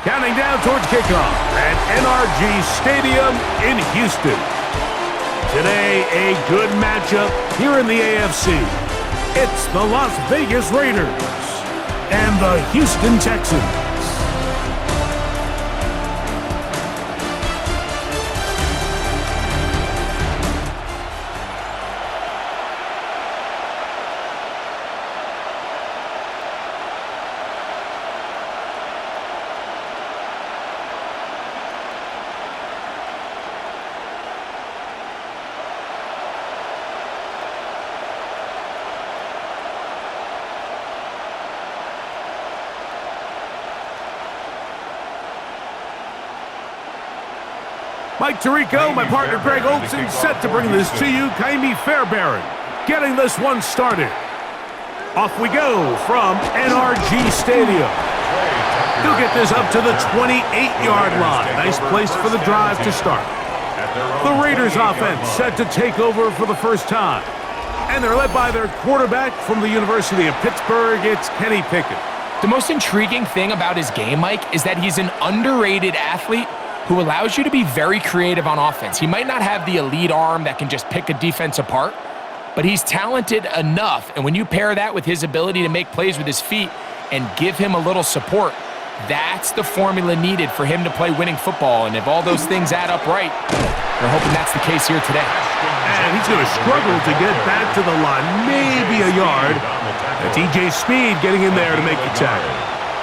Counting down towards kickoff at NRG Stadium in Houston. Today, a good matchup here in the AFC. It's the Las Vegas Raiders and the Houston Texans. Mike Tirico, my partner Greg Olson, set to bring this to you. Kaimi Fairbairn getting this one started. Off we go from NRG Stadium. He'll get this up to the 28-yard line. Nice place for the drive to start. The Raiders offense set to take over for the first time. And they're led by their quarterback from the University of Pittsburgh. It's Kenny Pickett. The most intriguing thing about his game, Mike, is that he's an underrated athlete who allows you to be very creative on offense. He might not have the elite arm that can just pick a defense apart, but he's talented enough. And when you pair that with his ability to make plays with his feet and give him a little support, that's the formula needed for him to play winning football. And if all those things add up right, we're hoping that's the case here today. And he's going to struggle to get back to the line, maybe a yard. That's E.J. Speed getting in there to make the tackle.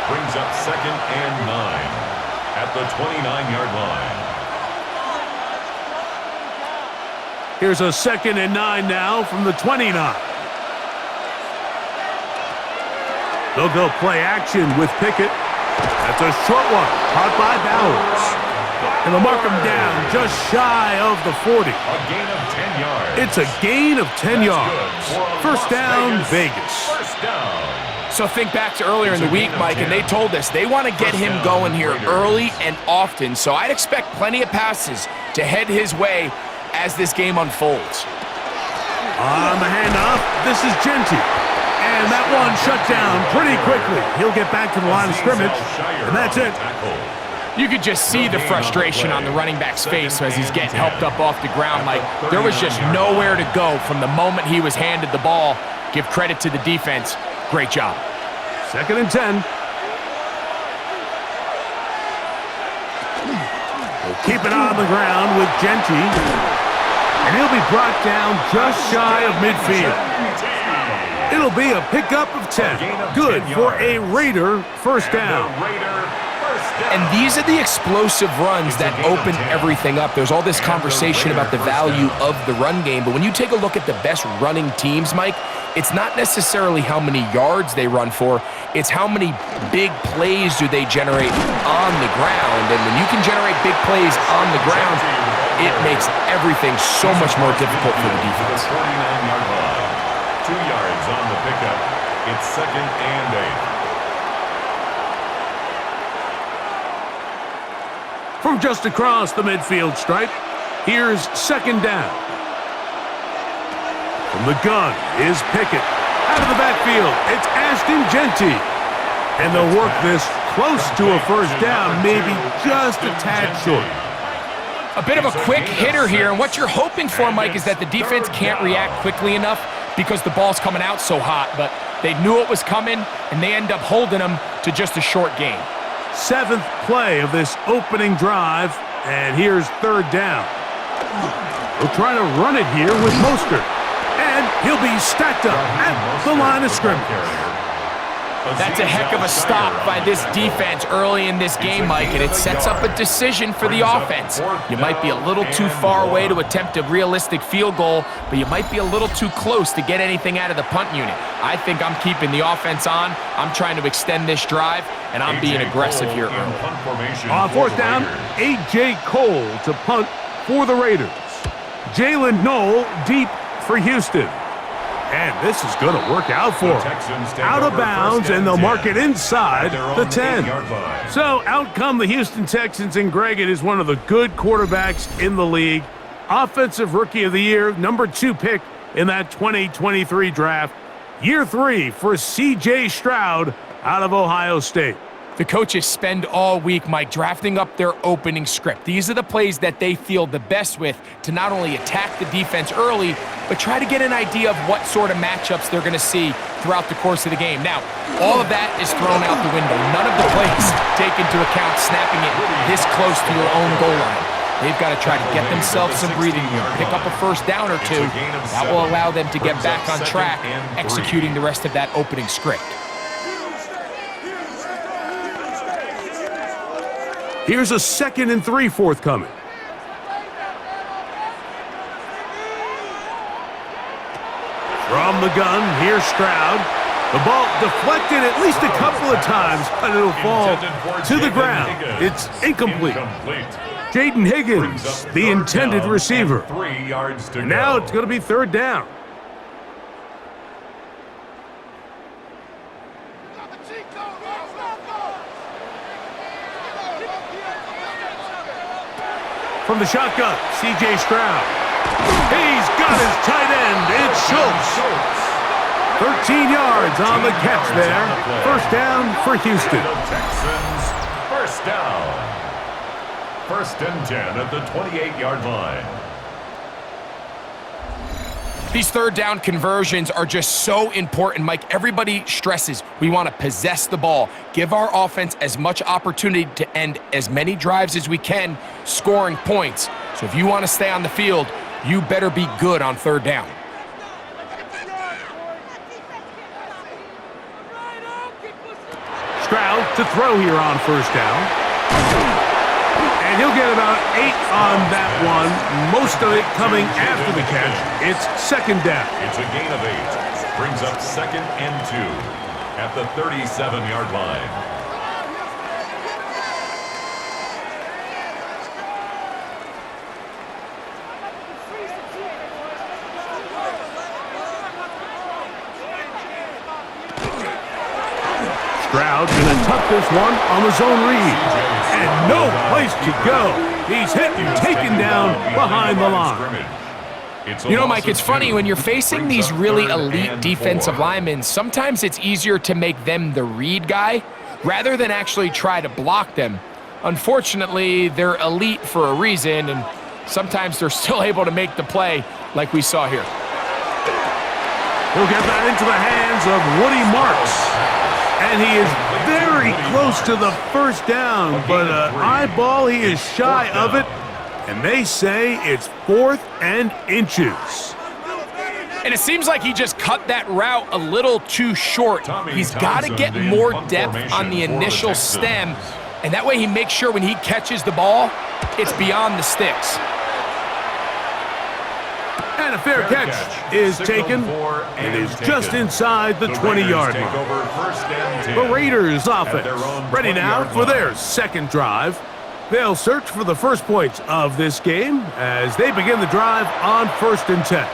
Brings up 2nd and 9 at the 29-yard line. Here's a 2nd and 9 now from the 29. They'll go play action with Pickett. That's a short one, caught by Bowers. And they'll mark him down just shy of the 40. A gain of 10 yards. It's a gain of 10 yards. First down, Vegas. First down. So think back to earlier in the week, Mike, and they told us they want to get him going here early and often. So I'd expect plenty of passes to head his way as this game unfolds. On the handoff, this is Genty. And that one shut down pretty quickly. He'll get back to the line of scrimmage, and that's it. You could just see the frustration on the running back's face as he's getting helped up off the ground. Like, there was just nowhere to go from the moment he was handed the ball. Give credit to the defense. Great job. 2nd and 10. We'll keep it on the ground with Genty. And he'll be brought down just shy of midfield. It'll be a pickup of 10. Good for a Raider first down. And these are the explosive runs that open everything up. There's all this conversation about the value of the run game, but when you take a look at the best running teams, Mike, it's not necessarily how many yards they run for, it's how many big plays do they generate on the ground. And when you can generate big plays on the ground, it makes everything so much more difficult for the defense. 49-yard line. 2 yards on the pickup. It's 2nd and 8. From just across the midfield stripe, here's 2nd down. From the gun is Pickett. Out of the backfield, it's Ashton Genty. And they'll work this close to a first down, maybe just a tad short. A bit of a quick hitter here, and what you're hoping for, Mike, is that the defense can't react quickly enough because the ball's coming out so hot, but they knew it was coming, and they end up holding them to just a short gain. 7th play of this opening drive, and here's 3rd down. We'll try to run it here with Mostert, and he'll be stacked up at the line of scrimmage. That's a heck of a stop by this defense early in this game, Mike, and it sets up a decision for the offense. You might be a little too far away to attempt a realistic field goal, but you might be a little too close to get anything out of the punt unit. I think I'm keeping the offense on. I'm trying to extend this drive, and I'm being aggressive here early. On 4th down, A.J. Cole to punt for the Raiders. Jalen Knoll deep for Houston. And this is going to work out for them. Out of bounds, and they'll mark it inside the 10. So out come the Houston Texans, and Greg, it is one of the good quarterbacks in the league. Offensive Rookie of the Year, number 2 pick in that 2023 draft. Year 3 for C.J. Stroud out of Ohio State. The coaches spend all week, Mike, drafting up their opening script. These are the plays that they feel the best with to not only attack the defense early, but try to get an idea of what sort of matchups they're going to see throughout the course of the game. Now, all of that is thrown out the window. None of the plays take into account snapping it this close to your own goal line. They've got to try to get themselves some breathing room, pick up a first down or two. That will allow them to get back on track, executing the rest of that opening script. Here's a 2nd and 3 forthcoming. From the gun, here's Stroud. The ball deflected at least a couple of times, but it'll fall to the ground. It's incomplete. Jaden Higgins, the intended receiver. 3 yards to go. Now it's going to be 3rd down. From the shotgun, C.J. Stroud. He's got his tight end. It's Schultz. 13 yards on the catch there. 1st down for Houston. Texans, 1st down. 1st and 10 at the 28-yard line. These 3rd down conversions are just so important, Mike. Everybody stresses we want to possess the ball, give our offense as much opportunity to end as many drives as we can, scoring points. So if you want to stay on the field, you better be good on 3rd down. Stroud to throw here on 1st down. And he'll get about 8 on that one, most of it coming after the catch. It's 2nd down. It's a gain of 8. Brings up 2nd and 2 at the 37-yard line. Stroud going to tuck this one on the zone read. And no place to go. He's hit and taken down behind the line. You know, Mike, it's funny, when you're facing these really elite defensive linemen, sometimes it's easier to make them the read guy rather than actually try to block them. Unfortunately, they're elite for a reason, and sometimes they're still able to make the play like we saw here. He'll get that into the hands of Woody Marks. And he is very close to the 1st down, but eyeball, he is shy of it. And they say it's 4th and inches. And it seems like he just cut that route a little too short. He's got to get more depth on the initial stem, and that way he makes sure when he catches the ball, it's beyond the sticks. And a fair catch is taken. It is just inside the 20-yard line. The Raiders offense ready now for their 2nd drive. They'll search for the first points of this game as they begin the drive on 1st and 10.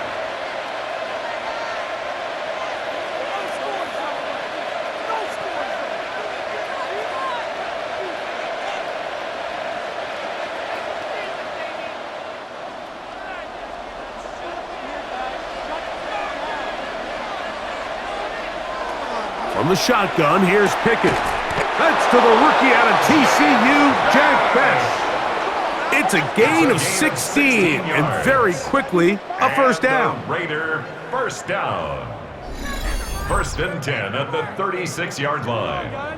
From the shotgun, here's Pickett. That's to the rookie out of TCU, Jack Bech. It's a gain of 16, and very quickly, a 1st down. Raider 1st down. 1st and 10 at the 36-yard line.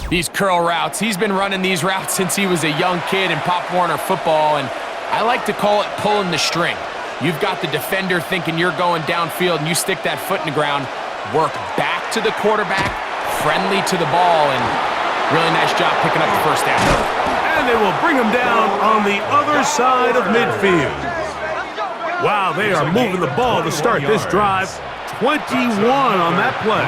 These curl routes, he's been running these routes since he was a young kid in Pop Warner football, and I like to call it pulling the string. You've got the defender thinking you're going downfield, and you stick that foot in the ground, work back to the quarterback, friendly to the ball, and really nice job picking up the 1st down. And they will bring him down on the other side of midfield. Wow, they are moving the ball to start this drive. 21 on that play.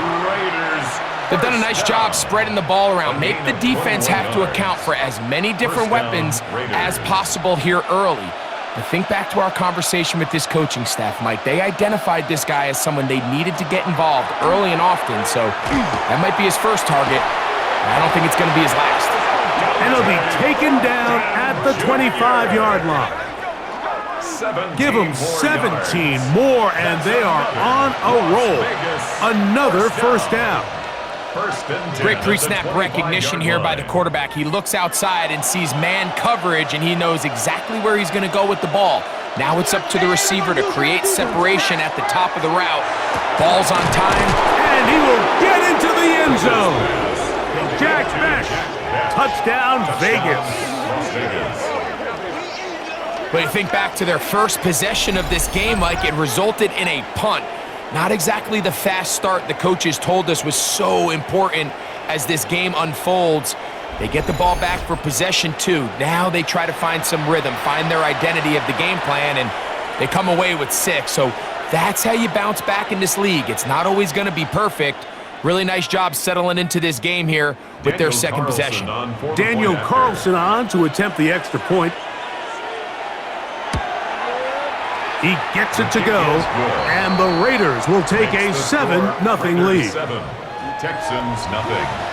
They've done a nice job spreading the ball around. Make the defense have to account for as many different weapons as possible here early. But think back to our conversation with this coaching staff, Mike. They identified this guy as someone they needed to get involved early and often, so that might be his first target. I don't think it's going to be his last. And he'll be taken down at the 25-yard line. Give them 17 more, and they are on a roll. Another 1st down. First and 10 Great at the pre-snap 25-yard recognition here by the line. quarterback. He looks outside and sees man coverage, and he knows exactly where he's going to go with the ball. Now it's up to the receiver to create separation at the top of the route. Ball's on time. And he will get into the end zone. Jack Mesh. Touchdown, Vegas. Las Vegas. But you think back to their first possession of this game, Mike, it resulted in a punt. Not exactly the fast start the coaches told us was so important as this game unfolds. They get the ball back for possession 2. Now they try to find some rhythm, find their identity of the game plan, and they come away with 6. So that's how you bounce back in this league. It's not always going to be perfect. Really nice job settling into this game here with their second possession. Daniel Carlson on to attempt the extra point. He gets it to go, and the Raiders will take a 7-0 lead. 7. Texans nothing.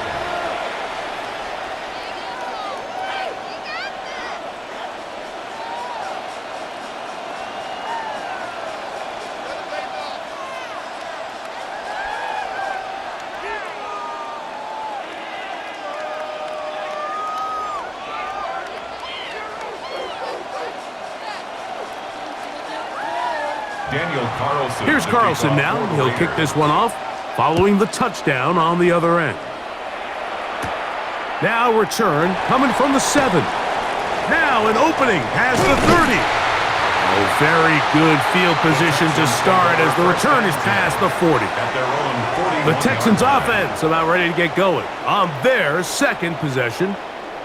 Here's Carlson now. He'll kick this one off, following the touchdown on the other end. Now return coming from the 7. Now an opening past the 30. Oh, very good field position to start as the return is past the 40. The Texans offense about ready to get going on their second possession.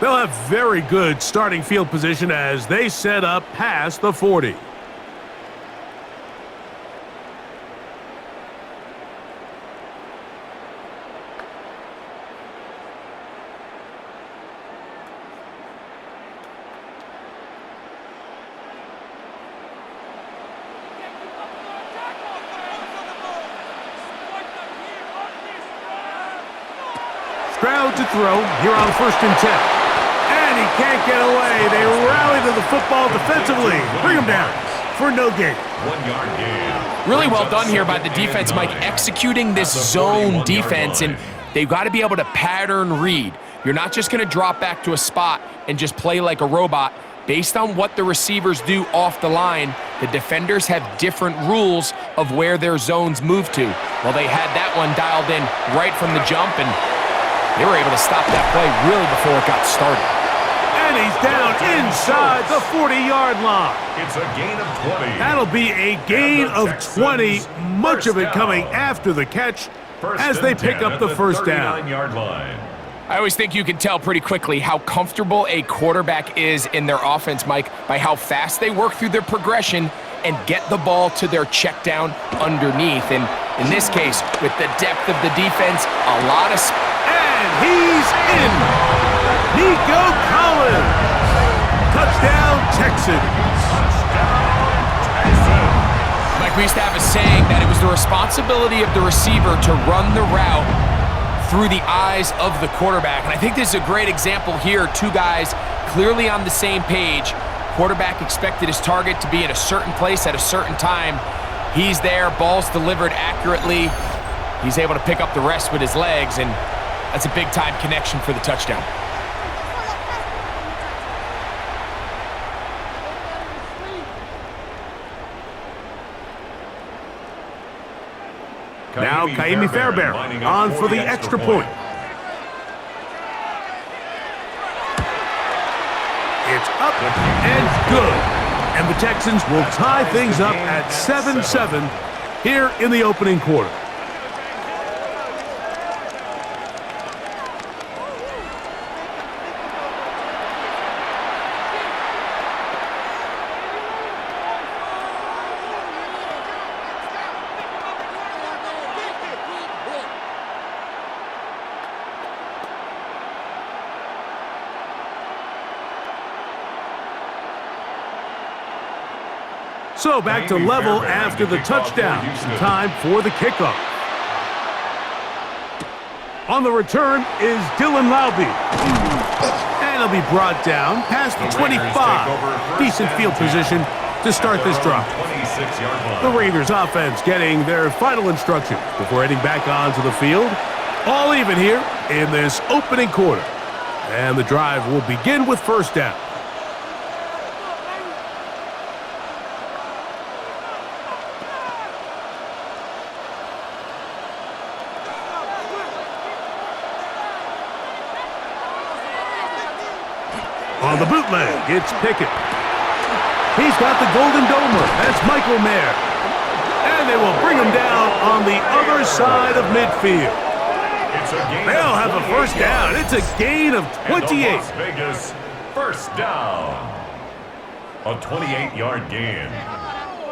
They'll have very good starting field position as they set up past the 40. Stroud to throw here on 1st and 10. And he can't get away. They rally to the football defensively. Bring him down for no gain. 1 yard gain. Really well done here by the defense, Mike, executing this zone defense, and they've got to be able to pattern read. You're not just going to drop back to a spot and just play like a robot. Based on what the receivers do off the line, the defenders have different rules of where their zones move to. Well, they had that one dialed in right from the jump, and they were able to stop that play really before it got started. And he's down inside the 40-yard line. It's a gain of 20. That'll be a gain of 20, much of it coming after the catch as they pick up the first down. 39-yard line. I always think you can tell pretty quickly how comfortable a quarterback is in their offense, Mike, by how fast they work through their progression and get the ball to their check down underneath. And in this case, with the depth of the defense, a lot of... And he's in. Nico Collins. Touchdown, Texans. Mike, we used to have a saying that it was the responsibility of the receiver to run the route through the eyes of the quarterback. And I think this is a great example here. 2 guys clearly on the same page. Quarterback expected his target to be in a certain place at a certain time. He's there, ball's delivered accurately. He's able to pick up the rest with his legs, and that's a big-time connection for the touchdown. Now Kaimi Fairbairn on for the extra point. It's up and good. And the Texans will tie things up at 7-7 here in the opening quarter. So back to level after the touchdown. Time for the kickoff. On the return is Dylan Laube. And he'll be brought down past the 25. Decent field position to start this drive. The Raiders offense getting their final instructions before heading back onto the field. All even here in this opening quarter. And the drive will begin with first down. On the bootleg, it's Pickett. He's got the golden domer. That's Michael Mayer. And they will bring him down on the other side of midfield. They'll have a first down. It's a gain of 28. Las Vegas first down. A 28-yard gain.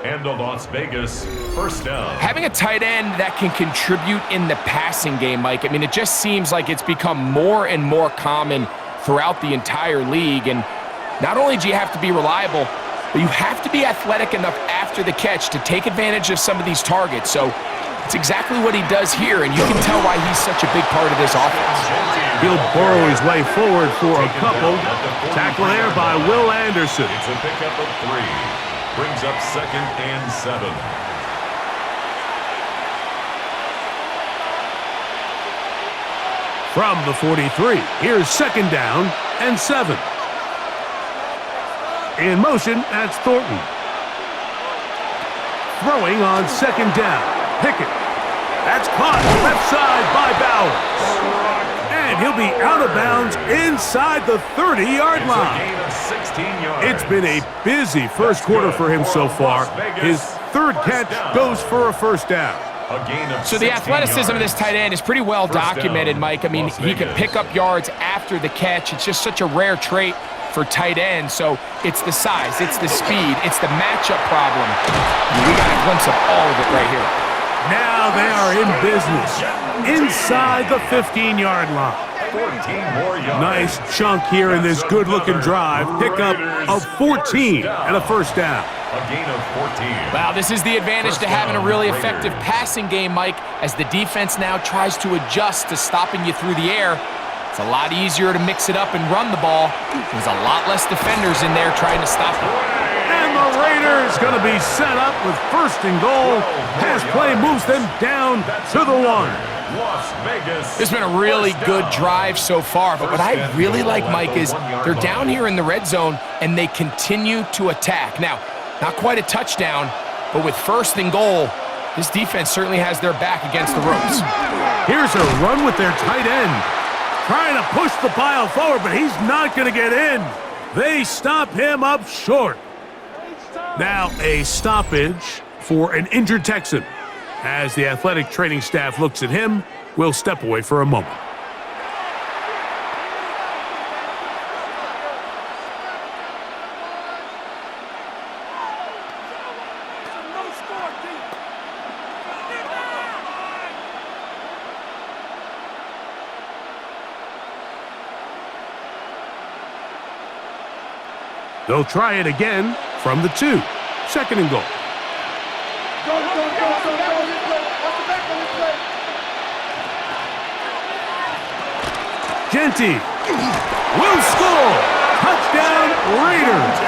And a Las Vegas first down. Having a tight end that can contribute in the passing game, Mike, I mean, it just seems like it's become more and more common throughout the entire league. And not only do you have to be reliable, but you have to be athletic enough after the catch to take advantage of some of these targets. So it's exactly what he does here, and you can tell why he's such a big part of this offense. He'll burrow his way forward for a couple. Tackle there by Will Anderson. It's a pickup of 3. Brings up 2nd and 7. From the 43, here's 2nd down and 7. In motion, that's Thornton. Throwing on 2nd down. Pickett. That's caught left side by Bowers. And he'll be out of bounds inside the 30-yard line. Gain of 16 yards. It's been a busy first quarter for him so far. His 3rd catch goes for a first down. So the athleticism of this tight end is pretty well documented, Mike. I mean, he can pick up yards after the catch. It's just such a rare trait for tight ends. So it's the size, it's the speed, it's the matchup problem. We got a glimpse of all of it right here. Now they are in business inside the 15-yard line. 14 more yards. Nice chunk here in this good-looking drive. Pickup of 14 and a first down. A gain of 14. Wow, this is the advantage to having a really effective passing game, Mike, as the defense now tries to adjust to stopping you through the air. It's a lot easier to mix it up and run the ball. There's a lot less defenders in there trying to stop it. And the Raiders going to be set up with 1st and goal. Pass play moves them down to the 1. Las Vegas. It's been a really good drive so far, but what I really like, Mike, is they're down here in the red zone and they continue to attack. Now, not quite a touchdown, but with 1st and goal, this defense certainly has their back against the ropes. Here's a run with their tight end. Trying to push the pile forward, but he's not going to get in. They stop him up short. Now a stoppage for an injured Texan. As the athletic training staff looks at him, we'll step away for a moment. They'll try it again from the 2. 2nd and goal. Genty will score. Touchdown, Raiders.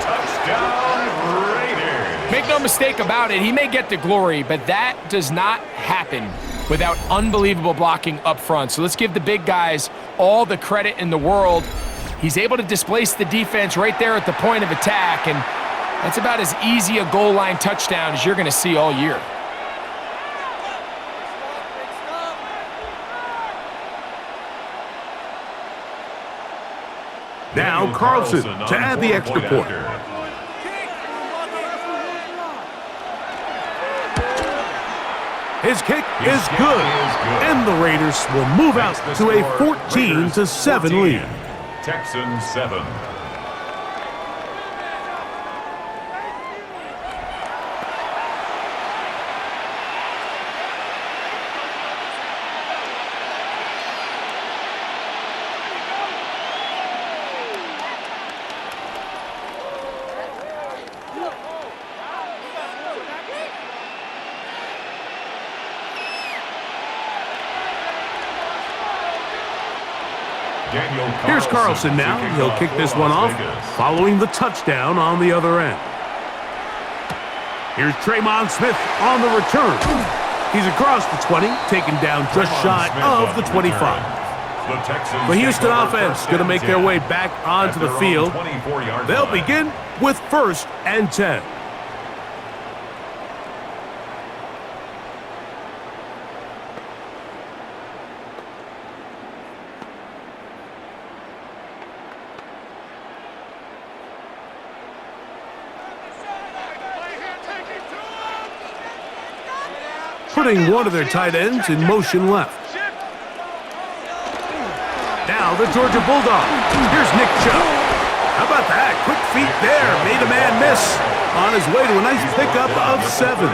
Touchdown, Raiders. Make no mistake about it, he may get the glory, but that does not happen without unbelievable blocking up front. So let's give the big guys all the credit in the world. He's able to displace the defense right there at the point of attack, and that's about as easy a goal line touchdown as you're going to see all year. Now Carlson to add the extra point. His kick is good, and the Raiders will move out to a 14-7 lead. Texans 7. Here's Carlson now. He'll kick this one off, following the touchdown on the other end. Here's Tremon Smith on the return. He's across the 20, taken down just shy of the 25. The Houston offense going to make their way back onto the field. They'll begin with 1st and 10. Putting one of their tight ends in motion left. Now the Georgia Bulldog. Here's Nick Chubb. How about that? Quick feet there. Made a man miss. On his way to a nice pickup of 7.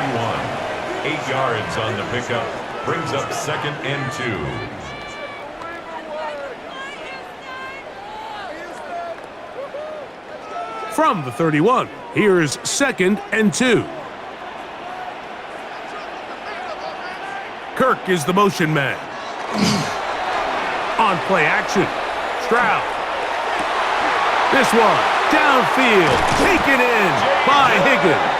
8 yards on the pickup. Brings up 2nd and 2. From the 31, here's 2nd and 2. Kirk is the motion man. On play action, Stroud. This one, downfield, taken in by Higgins.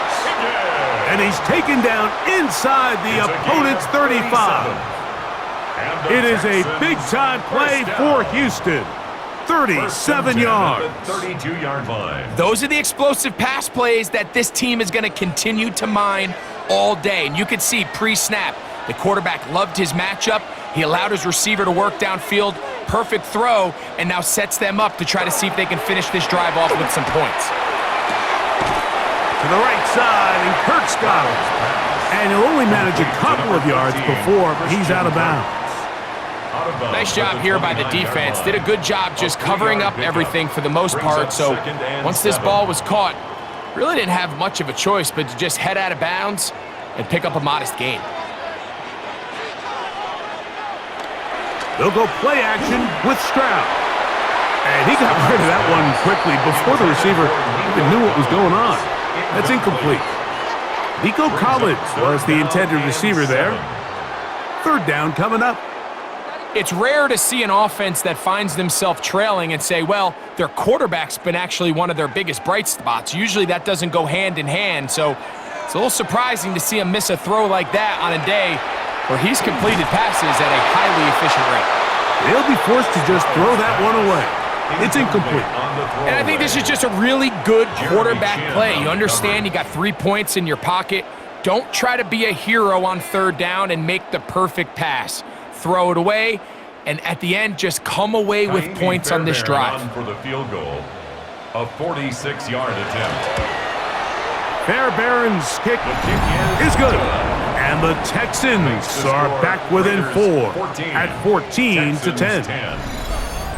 And he's taken down inside the opponent's 35. It is a big-time play for Houston. 37 yards. 32-yard line. Those are the explosive pass plays that this team is going to continue to mine all day. And you can see pre-snap, the quarterback loved his matchup. He allowed his receiver to work downfield. Perfect throw, and now sets them up to try to see if they can finish this drive off with some points. To the right side, and Kirk's got him. And he'll only manage a couple of yards before he's out of bounds. Nice job here by the defense. Did a good job just covering up everything for the most part. So once this ball was caught, really didn't have much of a choice but to just head out of bounds and pick up a modest gain. They'll go play action with Stroud. And he got rid of that one quickly before the receiver even knew what was going on. That's incomplete. Nico Collins was the intended receiver there. 3rd down coming up. It's rare to see an offense that finds themselves trailing and say, well, their quarterback's been actually one of their biggest bright spots. Usually that doesn't go hand in hand, so it's a little surprising to see him miss a throw like that on a day where he's completed passes at a highly efficient rate. They'll be forced to just throw that one away. It's incomplete. And I think this is just a really good quarterback play. You understand you got 3 points in your pocket. Don't try to be a hero on 3rd down and make the perfect pass. Throw it away, and at the end, just come away with points on this drive. For the field goal, a 46-yard attempt. Fairbairn's kick is good. And the Texans are back within 4 at 14-10.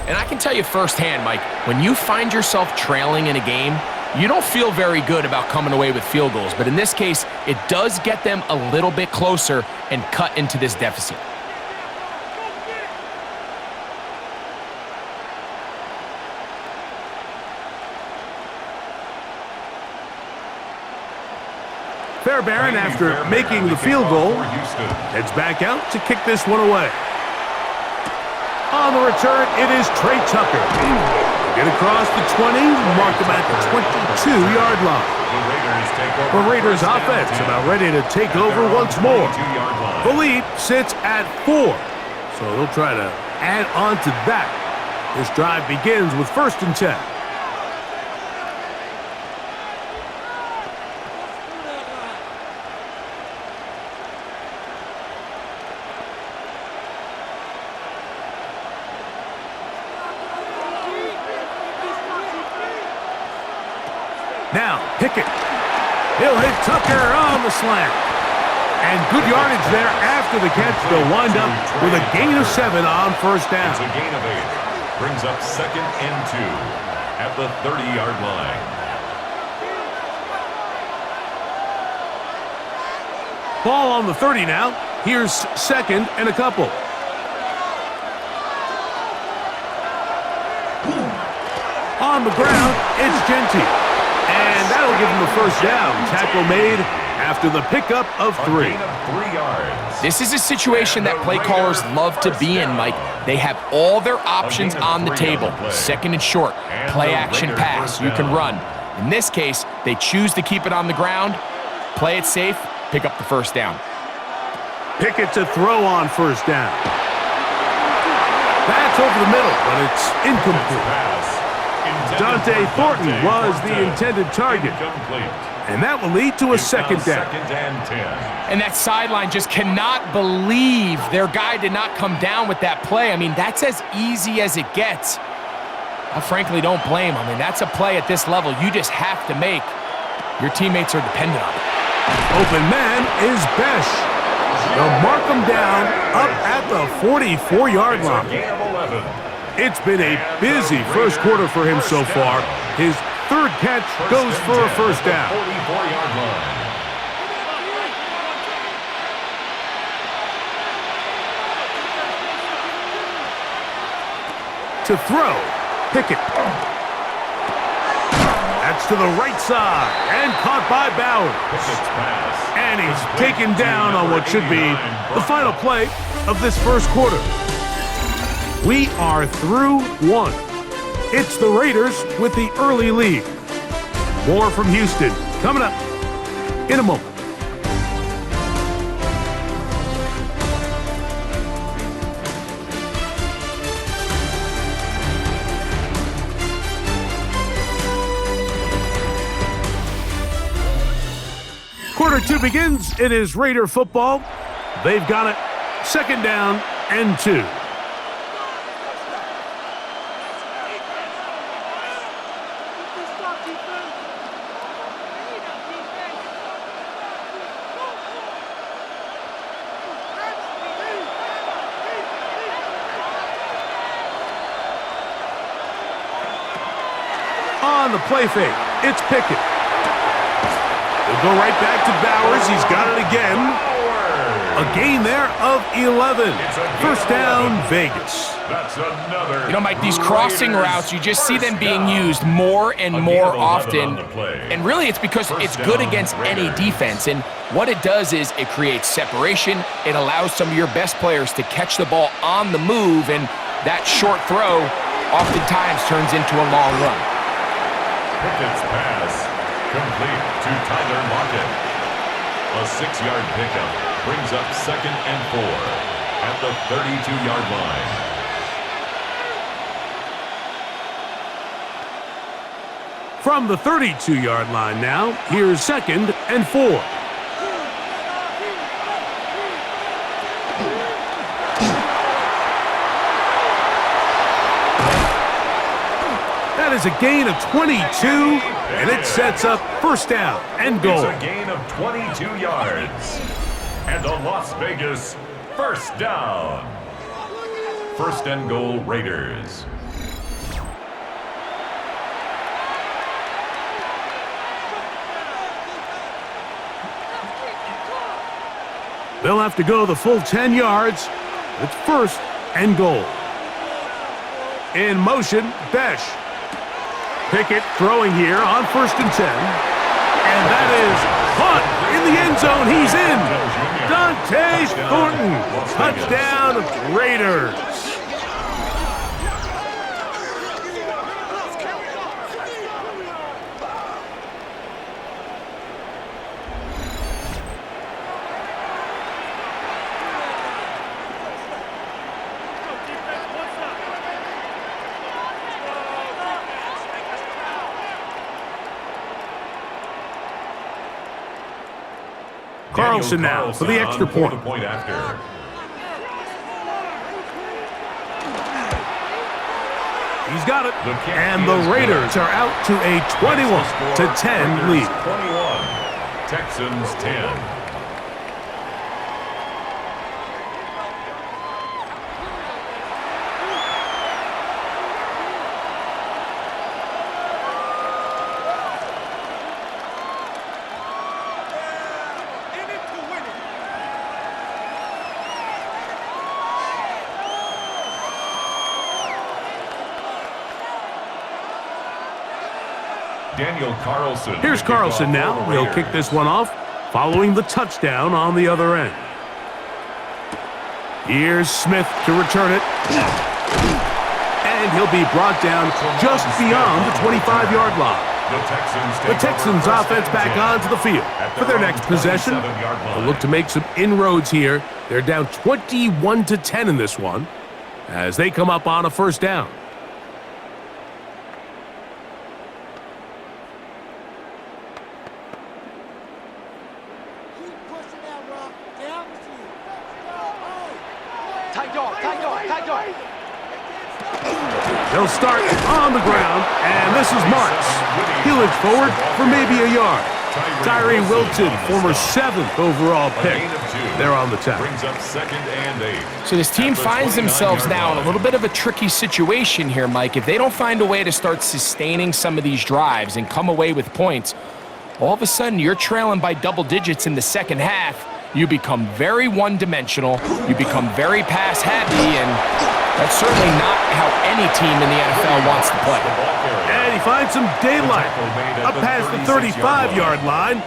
And I can tell you firsthand, Mike, when you find yourself trailing in a game, you don't feel very good about coming away with field goals. But in this case, it does get them a little bit closer and cut into this deficit. Fairbairn, after making the field goal, heads back out to kick this one away. On the return, it is Trey Tucker. Get across the 20, mark him at the 22-yard line. The Raiders offense about ready to take over once more. The lead sits at 4, so they'll try to add on to that. This drive begins with 1st and 10. Now, Pickett. He'll hit Tucker on the slant. And good yardage there after the catch. They'll wind up with a gain of 7 on 1st down. It's a gain of 8. Brings up 2nd and 2 at the 30-yard line. Ball on the 30 now. Here's 2nd and a couple. On the ground, it's Genty. And that'll give him the 1st down. Tackle made after the pickup of 3. A gain of 3 yards. This is a situation that play callers love to be in, Mike. They have all their options on the table. 2nd and short, play action pass, you can run. In this case, they choose to keep it on the ground, play it safe, pick up the 1st down. Pickett to throw on first down. That's over the middle, but it's incomplete. Dante Thornton was the intended target. And that will lead to a second down. And that sideline just cannot believe their guy did not come down with that play. I mean, that's as easy as it gets. I frankly don't blame him. I mean, that's a play at this level you just have to make. Your teammates are dependent on it. Open man is Besh. They'll mark him down up at the 44-yard line. It's been a busy first quarter for him so far. His third catch goes for a first down. 44-yard line. To throw, Pickett. That's to the right side and caught by Bauer. And he's taken down on what should be the final play of this first quarter. We are through one. It's the Raiders with the early lead. More from Houston coming up in a moment. Quarter two begins. It is Raider football. They've got it. Second down and 2. On the play fake, it's Pickett. He'll go right back to Bowers. He's got it again. A gain there of 11. First down, Vegas. That's another. You know, Mike, these crossing routes, you just see them being used more and more often. And really, it's because it's good against any defense. And what it does is it creates separation. It allows some of your best players to catch the ball on the move. And that short throw oftentimes turns into a long run. Pickett's pass complete to Tyler Lockett. A 6-yard pickup brings up 2nd and 4 at the 32-yard line. From the 32-yard line now, here's 2nd and 4. That is a gain of 22, and it sets up first down and goal. It's a gain of 22 yards. And a Las Vegas first down. First and goal, Raiders. They'll have to go the full 10 yards. It's first and goal. In motion, Besh. Pickett throwing here on 1st and 10. And that is caught in the end zone. He's in. Dante Thornton. Touchdown, Raiders. Carlson now for the extra point. He's got it. And the Raiders are out to a 21-10 lead. 21. Texans 10. Carlson. Here's Carlson now. He'll kick this one off, following the touchdown on the other end. Here's Smith to return it. And he'll be brought down just beyond the 25-yard line. The Texans offense back onto the field for their next possession. They'll look to make some inroads here. They're down 21-10 in this one as they come up on a first down. They'll start on the ground, and this is Marks. He looks forward for maybe a yard. Tyree Wilton, former 7th overall pick. They're on the tap. So this team finds themselves now in a little bit of a tricky situation here, Mike. If they don't find a way to start sustaining some of these drives and come away with points, all of a sudden you're trailing by double digits in the second half. You become very one-dimensional. You become very pass-happy, and that's certainly not how any team in the NFL wants to play. And he finds some daylight up past the 35-yard line.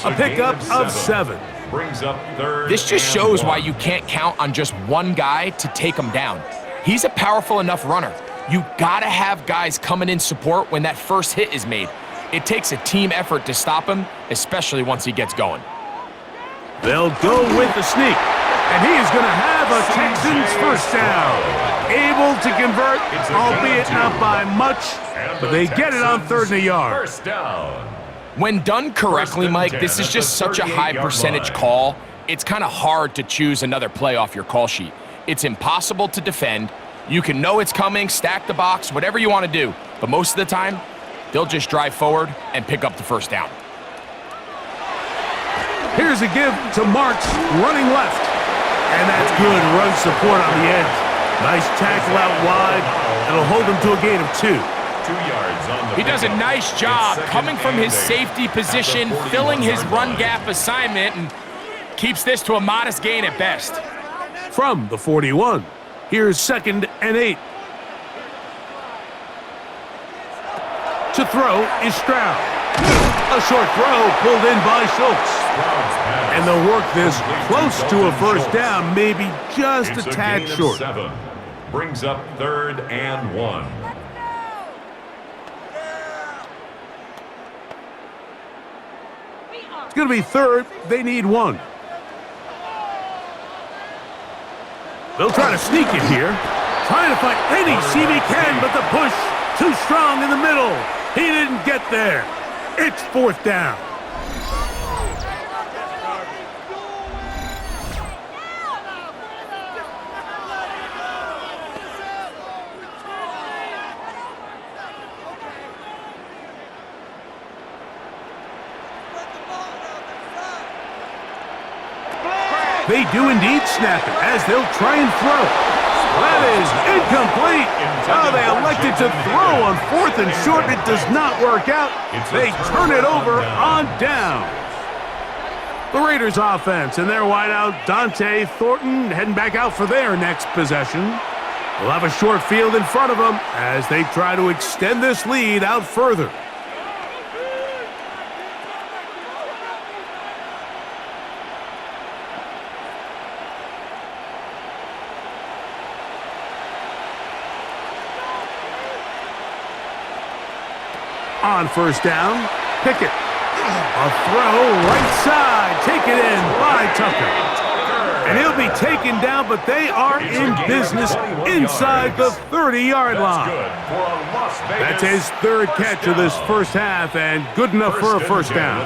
A pickup of 7. This just shows why you can't count on just one guy to take him down. He's a powerful enough runner. You got to have guys coming in support when that first hit is made. It takes a team effort to stop him, especially once he gets going. They'll go with the sneak, and he is going to have a Texans first down. Able to convert, albeit not by much, but they get it on 3rd and a yard. First down. When done correctly, Mike, this is just such a high percentage call. It's kind of hard to choose another play off your call sheet. It's impossible to defend. You can know it's coming, stack the box, whatever you want to do. But most of the time, they'll just drive forward and pick up the first down. Here's a give to Marks, running left. And that's good run support on the edge. Nice tackle out wide. It'll hold him to a gain of 2. 2 yards on the He does a nice job coming from his safety position, filling his run gap assignment, and keeps this to a modest gain at best. From the 41, here's 2nd and 8. To throw is Stroud. A short throw pulled in by Schultz. And they'll work this close to a first down, maybe just a tad short. 7. Brings up 3rd and 1. It's going to be 3rd. They need 1. They'll try to sneak it here. Trying to find any seam he can, but the push too strong in the middle. He didn't get there. It's 4th down. They do indeed snap it as they'll try and throw. That is incomplete. Oh, they elected to throw on 4th and short. It does not work out. They turn it over on down. The Raiders offense and their wideout, Dante Thornton, heading back out for their next possession. They'll have a short field in front of them as they try to extend this lead out further. On first down, Pickett. A throw right side, taken in by Tucker. And he'll be taken down, but they are in business inside the 30-yard line. That's his 3rd catch of this first half, and good enough for a first down.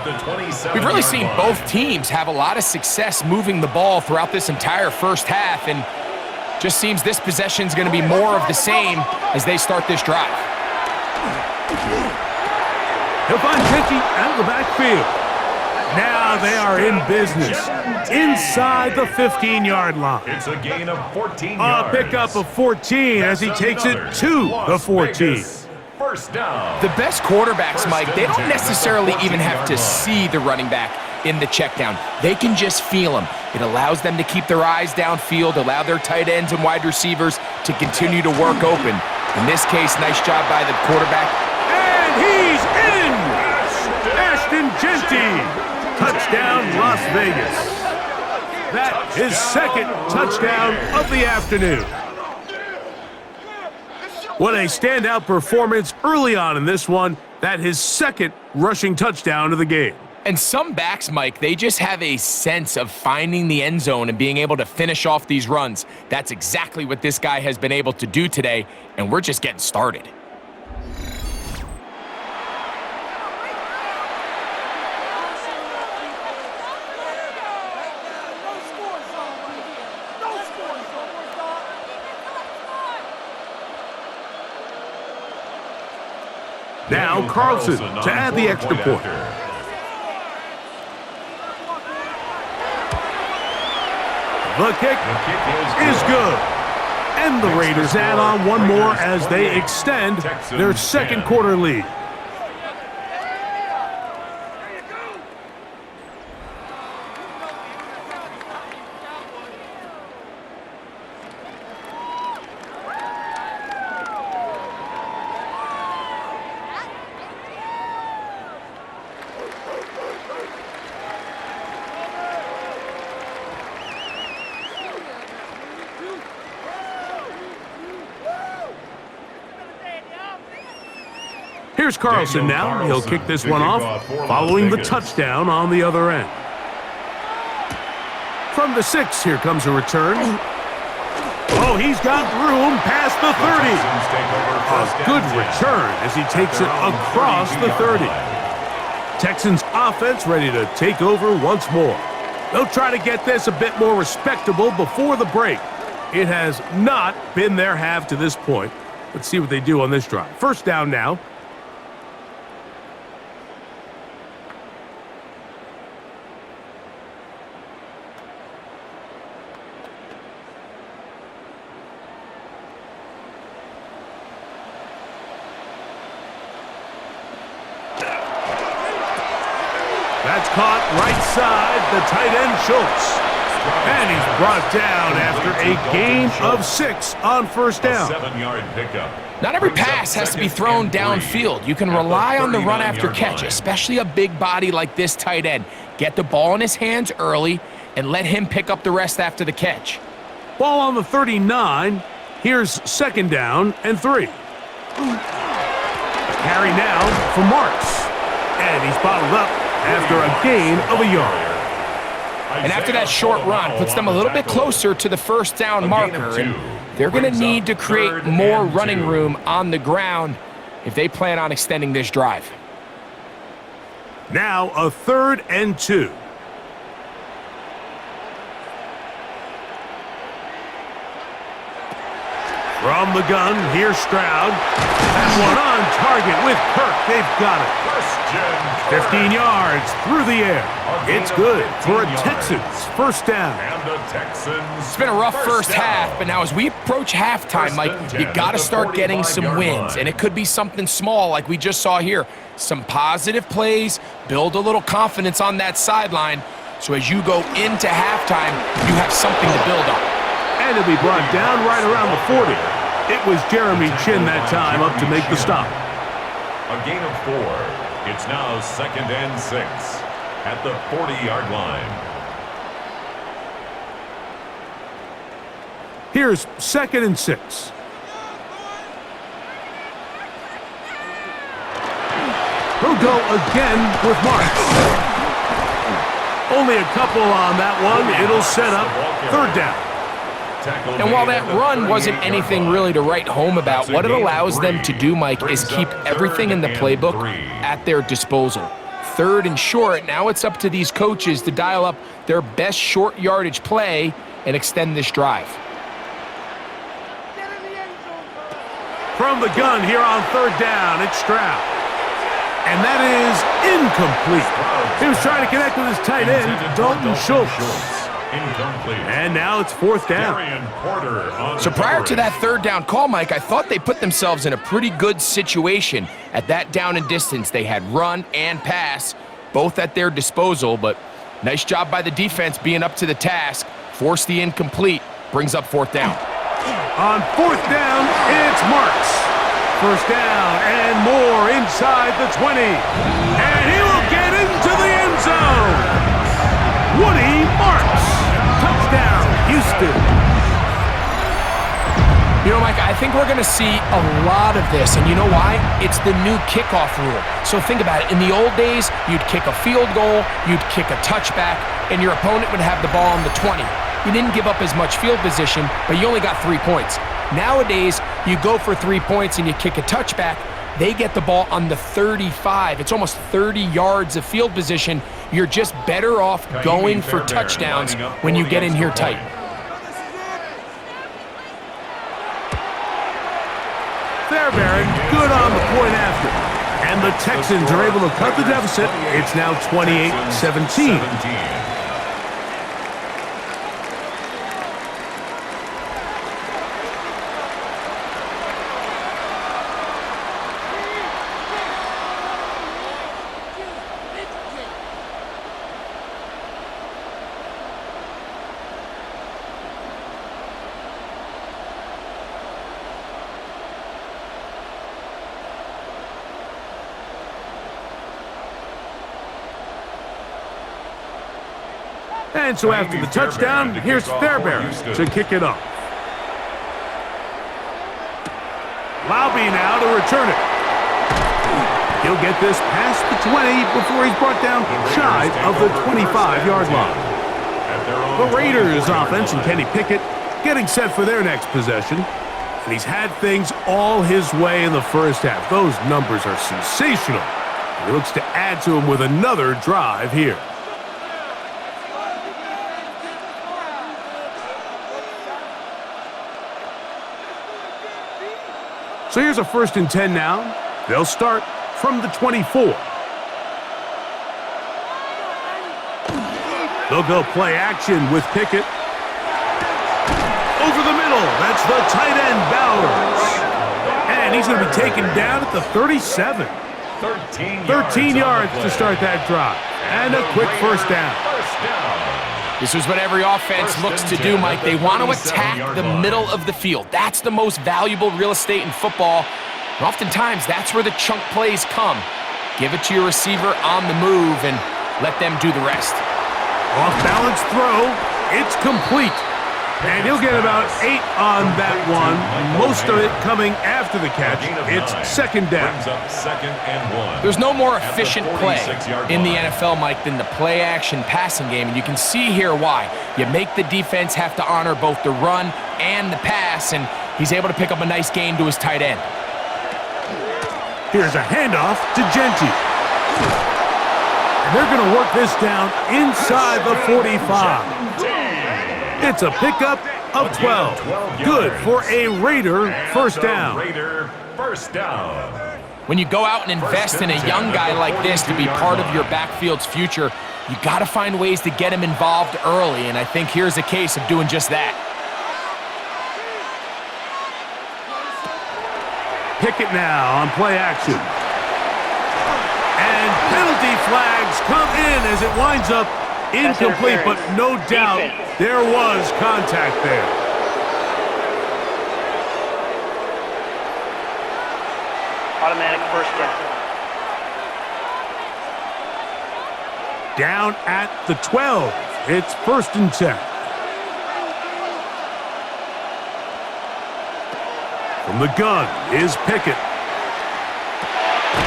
We've really seen both teams have a lot of success moving the ball throughout this entire first half, and just seems this possession is going to be more of the same as they start this drive. He'll find Dickey out of the backfield. Now they are in business inside the 15-yard line. It's a gain of 14 yards. A pickup of 14 as he takes it to the 14. First down. The best quarterbacks, Mike, they don't necessarily even have to see the running back in the check down. They can just feel him. It allows them to keep their eyes downfield, allow their tight ends and wide receivers to continue to work open. In this case, nice job by the quarterback. And he's in! Ashton Genty! Touchdown, Las Vegas. That is 2nd touchdown of the afternoon. What a standout performance early on in this one. That his second rushing touchdown of the game. And some backs, Mike, they just have a sense of finding the end zone and being able to finish off these runs. That's exactly what this guy has been able to do today, and we're just getting started. Now Carlson to add the extra point. The kick is good. And the Raiders add on one more as they extend their second quarter lead. Here's Carlson now. He'll kick this one off following the touchdown on the other end. From the 6, here comes a return. Oh, he's got room past the 30. A good return as he takes it across the 30. Texans offense ready to take over once more. They'll try to get this a bit more respectable before the break. It has not been their half to this point. Let's see what they do on this drive. First down now. That's caught right side, the tight end Schultz. And he's brought down after a gain of 6 on first down. 7-yard pickup. Not every pass has to be thrown downfield. You can rely on the run after catch, especially a big body like this tight end. Get the ball in his hands early and let him pick up the rest after the catch. Ball on the 39. Here's second down and 3. A carry now for Marks. And he's bottled up after a gain of a yard. And after that short run, puts them a little bit closer to the first down marker. And they're going to need to create more running room on the ground if they plan on extending this drive. Now a 3rd and 2. From the gun, here's Stroud. That one on target with Kirk. They've got it. 15 yards through the air. It's good for a Texans first down. It's been a rough first half, but now as we approach halftime, Mike, you got to start getting some wins. And it could be something small like we just saw here. Some positive plays, build a little confidence on that sideline. So as you go into halftime, you have something to build on. And it'll be brought down right around the 40. It was Jeremy Chin that time up to make the stop. A gain of 4. It's now 2nd and 6 at the 40-yard line. Here's 2nd and 6. He'll go again with Marks. Only a couple on that one. It'll set up 3rd down. And while that run wasn't anything really to write home about, what it allows them to do, Mike, is keep everything in the playbook at their disposal. 3rd and short, now it's up to these coaches to dial up their best short yardage play and extend this drive. From the gun here on 3rd down, it's Stroud. And that is incomplete. He was trying to connect with his tight end, Dalton Schultz. Incomplete. And now it's 4th down. So prior to that 3rd down call, Mike, I thought they put themselves in a pretty good situation. At that down and distance, they had run and pass, both at their disposal, but nice job by the defense being up to the task. Forced the incomplete, brings up 4th down. On 4th down, it's Marks. First down and more inside the 20. And he will get into the end zone. Woody Marks. Touchdown, Houston. You know, Mike, I think we're going to see a lot of this, and you know why? It's the new kickoff rule. So think about it. In the old days, you'd kick a field goal, you'd kick a touchback, and your opponent would have the ball on the 20. You didn't give up as much field position, but you only got 3 points. Nowadays, you go for 3 points and you kick a touchback, they get the ball on the 35. It's almost 30 yards of field position. You're just better off going for touchdowns when you get in here tight. Fairbairn, good on the point after. And the Texans are able to cut the deficit. It's now 28-17. And so after the touchdown, here's Fairbairn to kick it off. Laube now to return it. He'll get this past the 20 before he's brought down shy of the 25-yard line. The Raiders offense and Kenny Pickett getting set for their next possession. And he's had things all his way in the first half. Those numbers are sensational. And he looks to add to them with another drive here. So here's a 1st and 10 now. They'll start from the 24. They'll go play action with Pickett. Over the middle, that's the tight end Bowers. And he's going to be taken down at the 37. 13 yards to start that drive. And a quick first down. This is what every offense looks to do, Mike. They want to attack the middle of the field. That's the most valuable real estate in football. And oftentimes, that's where the chunk plays come. Give it to your receiver on the move and let them do the rest. Off-balance throw. It's complete. And he'll get about 8 on that one. Most of it coming after the catch. It's 2nd down. There's no more efficient play in the NFL, Mike, than the play-action passing game. And you can see here why. You make the defense have to honor both the run and the pass, and he's able to pick up a nice gain to his tight end. Here's a handoff to Genty. And they're going to work this down inside the 45. It's a pickup of 12. Good for a Raider first down. When you go out and invest in a young guy like this to be part of your backfield's future, you got to find ways to get him involved early, and I think here's a case of doing just that. Pickett now on play action. And penalty flags come in as it winds up incomplete, but no doubt there was contact there. Automatic first down. Down at the 12. It's 1st and 10. From the gun is Pickett.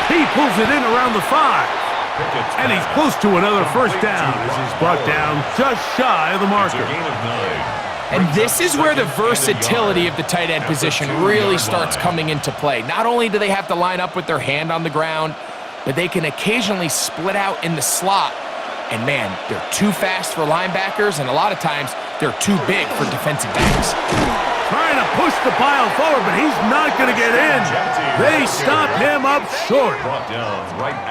He pulls it in around the 5. And he's close to another first down as he's brought down just shy of the marker. And this is where the versatility of the tight end position really starts coming into play. Not only do they have to line up with their hand on the ground, but they can occasionally split out in the slot. And man, they're too fast for linebackers, and a lot of times they're too big for defensive backs. Trying to push the pile forward, but he's not going to get in. They stop him up short.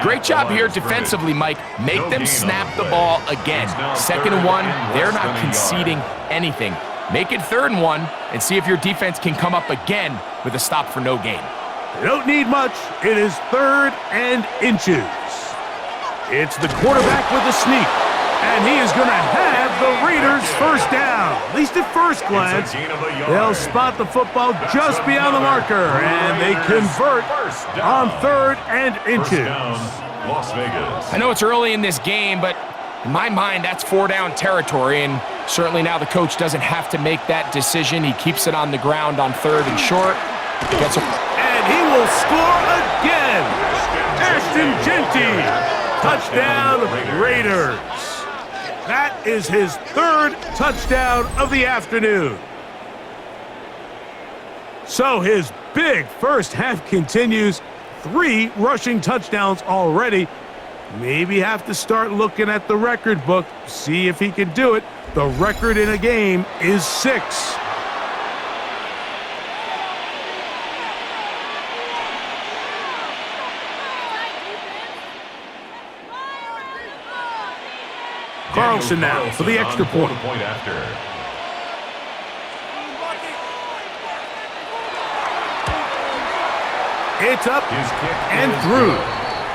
Great job here defensively, Mike. Make them snap the ball again. 2nd and 1, they're not conceding anything. Make it 3rd and 1 and see if your defense can come up again with a stop for no gain. They don't need much. It is 3rd and inches. It's the quarterback with a sneak. And he is going to have the Raiders first down. At least at first glance, they'll spot the football just beyond the marker, and they convert on 3rd and inches. I know it's early in this game, but In my mind, that's 4-down territory, and certainly now the coach doesn't have to make that decision. He keeps it on the ground on 3rd and short. And he will score again. Ashton Genty, touchdown Raiders. That is his 3rd touchdown of the afternoon. So his big first half continues. 3 rushing touchdowns already. Maybe have to start looking at the record book, see if he can do it. The record in a game is 6. Carlson now for the extra point. It's up and through.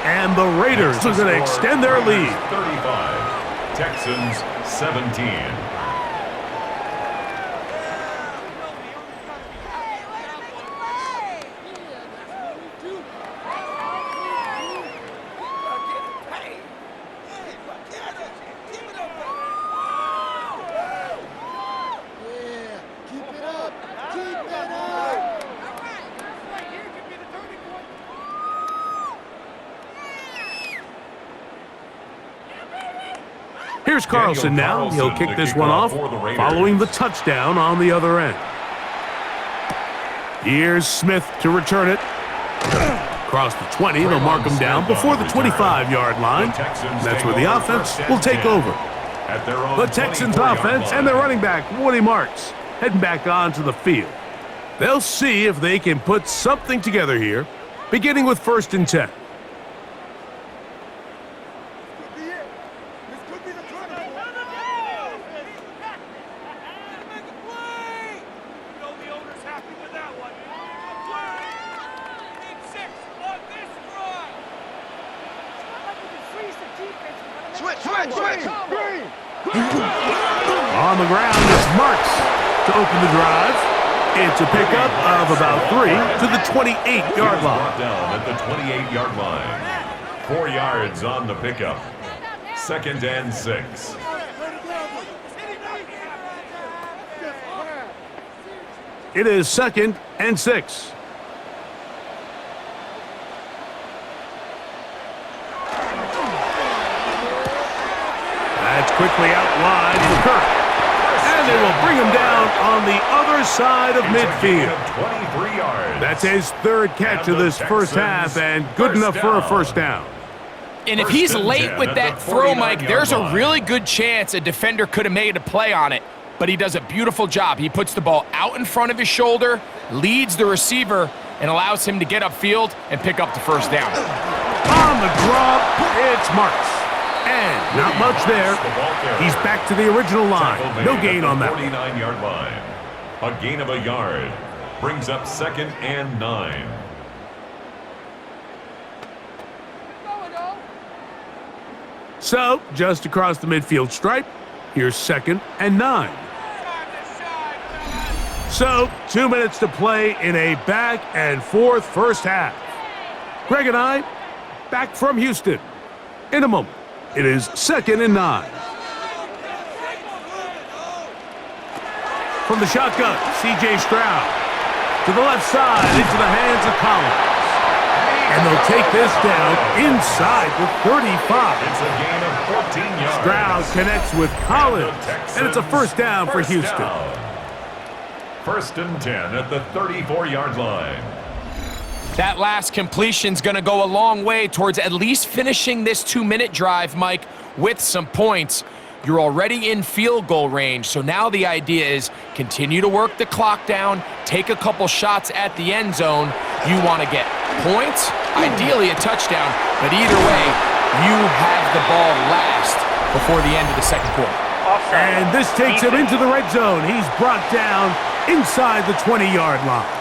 And the Raiders are going to extend their lead. 35, Texans 17. Here's Carlson now. He'll kick this one off following the touchdown on the other end. Here's Smith to return it. Across the 20, they'll mark him down before the 25-yard line. That's where the offense will take over. The Texans offense and their running back, Woody Marks, heading back onto the field. They'll see if they can put something together here, beginning with 1st and 10. On the ground, it's Marks to open the drive. It's a pickup of about 3 to the 28-yard line. Down at the 28-yard line. 4 yards on the pickup. 2nd and 6. It is 2nd and 6. That's quickly out wide for Kirk. And they will bring him down on the other side of midfield. 23 yards. That's his 3rd catch of this first half and good enough for a first down. And if he's late with that throw, Mike, there's a really good chance a defender could have made a play on it. But he does a beautiful job. He puts the ball out in front of his shoulder, leads the receiver, and allows him to get upfield and pick up the first down. On the drop, it's Marks. And not much there. He's back to the original line. No gain on that. 49-yard line. A gain of a yard. Brings up 2nd and 9. So, just across the midfield stripe, here's 2nd and 9. So, 2 minutes to play in a back and forth first half. Greg and I, back from Houston. In a moment, it is 2nd and 9. From the shotgun, C.J. Stroud. To the left side, into the hands of Collins. And they'll take this down inside the 35. It's a gain of 14 yards. Stroud connects with Collins, and it's a first down for Houston. Down. 1st and 10 at the 34-yard line. That last completion's going to go a long way towards at least finishing this 2-minute drive, Mike, with some points. You're already in field goal range, so now the idea is continue to work the clock down, take a couple shots at the end zone. You want to get points, ideally a touchdown, but either way, you have the ball last before the end of the second quarter. And this takes him into the red zone. He's brought down inside the 20-yard line.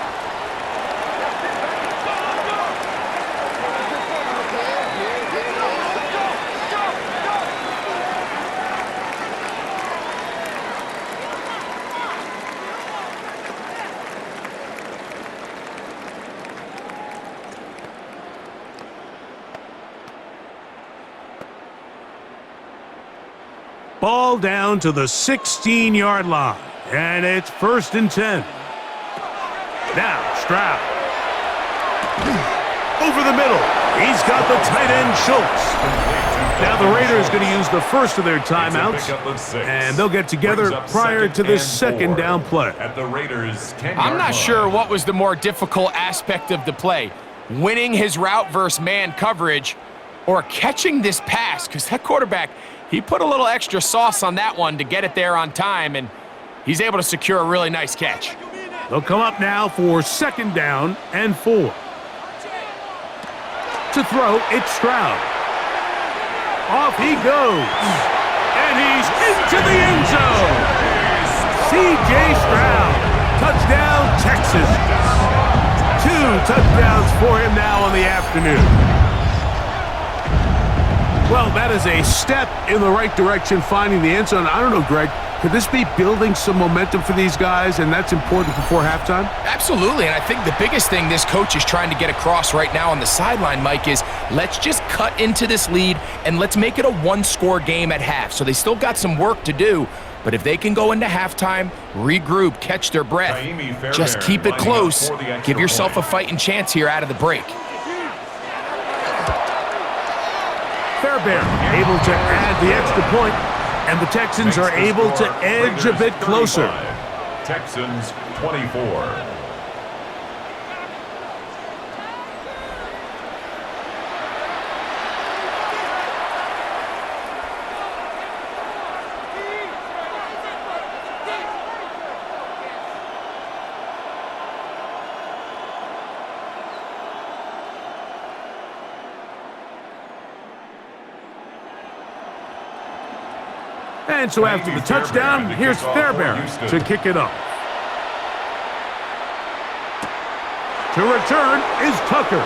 Ball down to the 16-yard line, and it's 1st and 10. Now, Stroud. Over the middle. He's got the tight end, Schultz. Now the Raiders going to use the first of their timeouts, and they'll get together prior to this second down play. At the Raiders' 10-yard I'm not line. sure what was the more difficult aspect of the play, winning his route versus man coverage or catching this pass, because that quarterback, he put a little extra sauce on that one to get it there on time, and he's able to secure a really nice catch. They'll come up now for 2nd down and 4. To throw, it's Stroud. Off he goes. And he's into the end zone. C.J. Stroud. Touchdown, Texans. 2 touchdowns for him now on the afternoon. Well, that is a step in the right direction, finding the end zone. I don't know, Greg. Could this be building some momentum for these guys, and that's important before halftime? Absolutely, and I think the biggest thing this coach is trying to get across right now on the sideline, Mike, is let's just cut into this lead and let's make it a one-score game at half. So they still got some work to do, but if they can go into halftime, regroup, catch their breath, just keep it close, give yourself a fighting chance here out of the break. Fairbairn able to add the extra point, and the Texans are able to edge a bit closer. Texans 24. And so after the touchdown, here's Fairbairn to kick it off. To return is Tucker.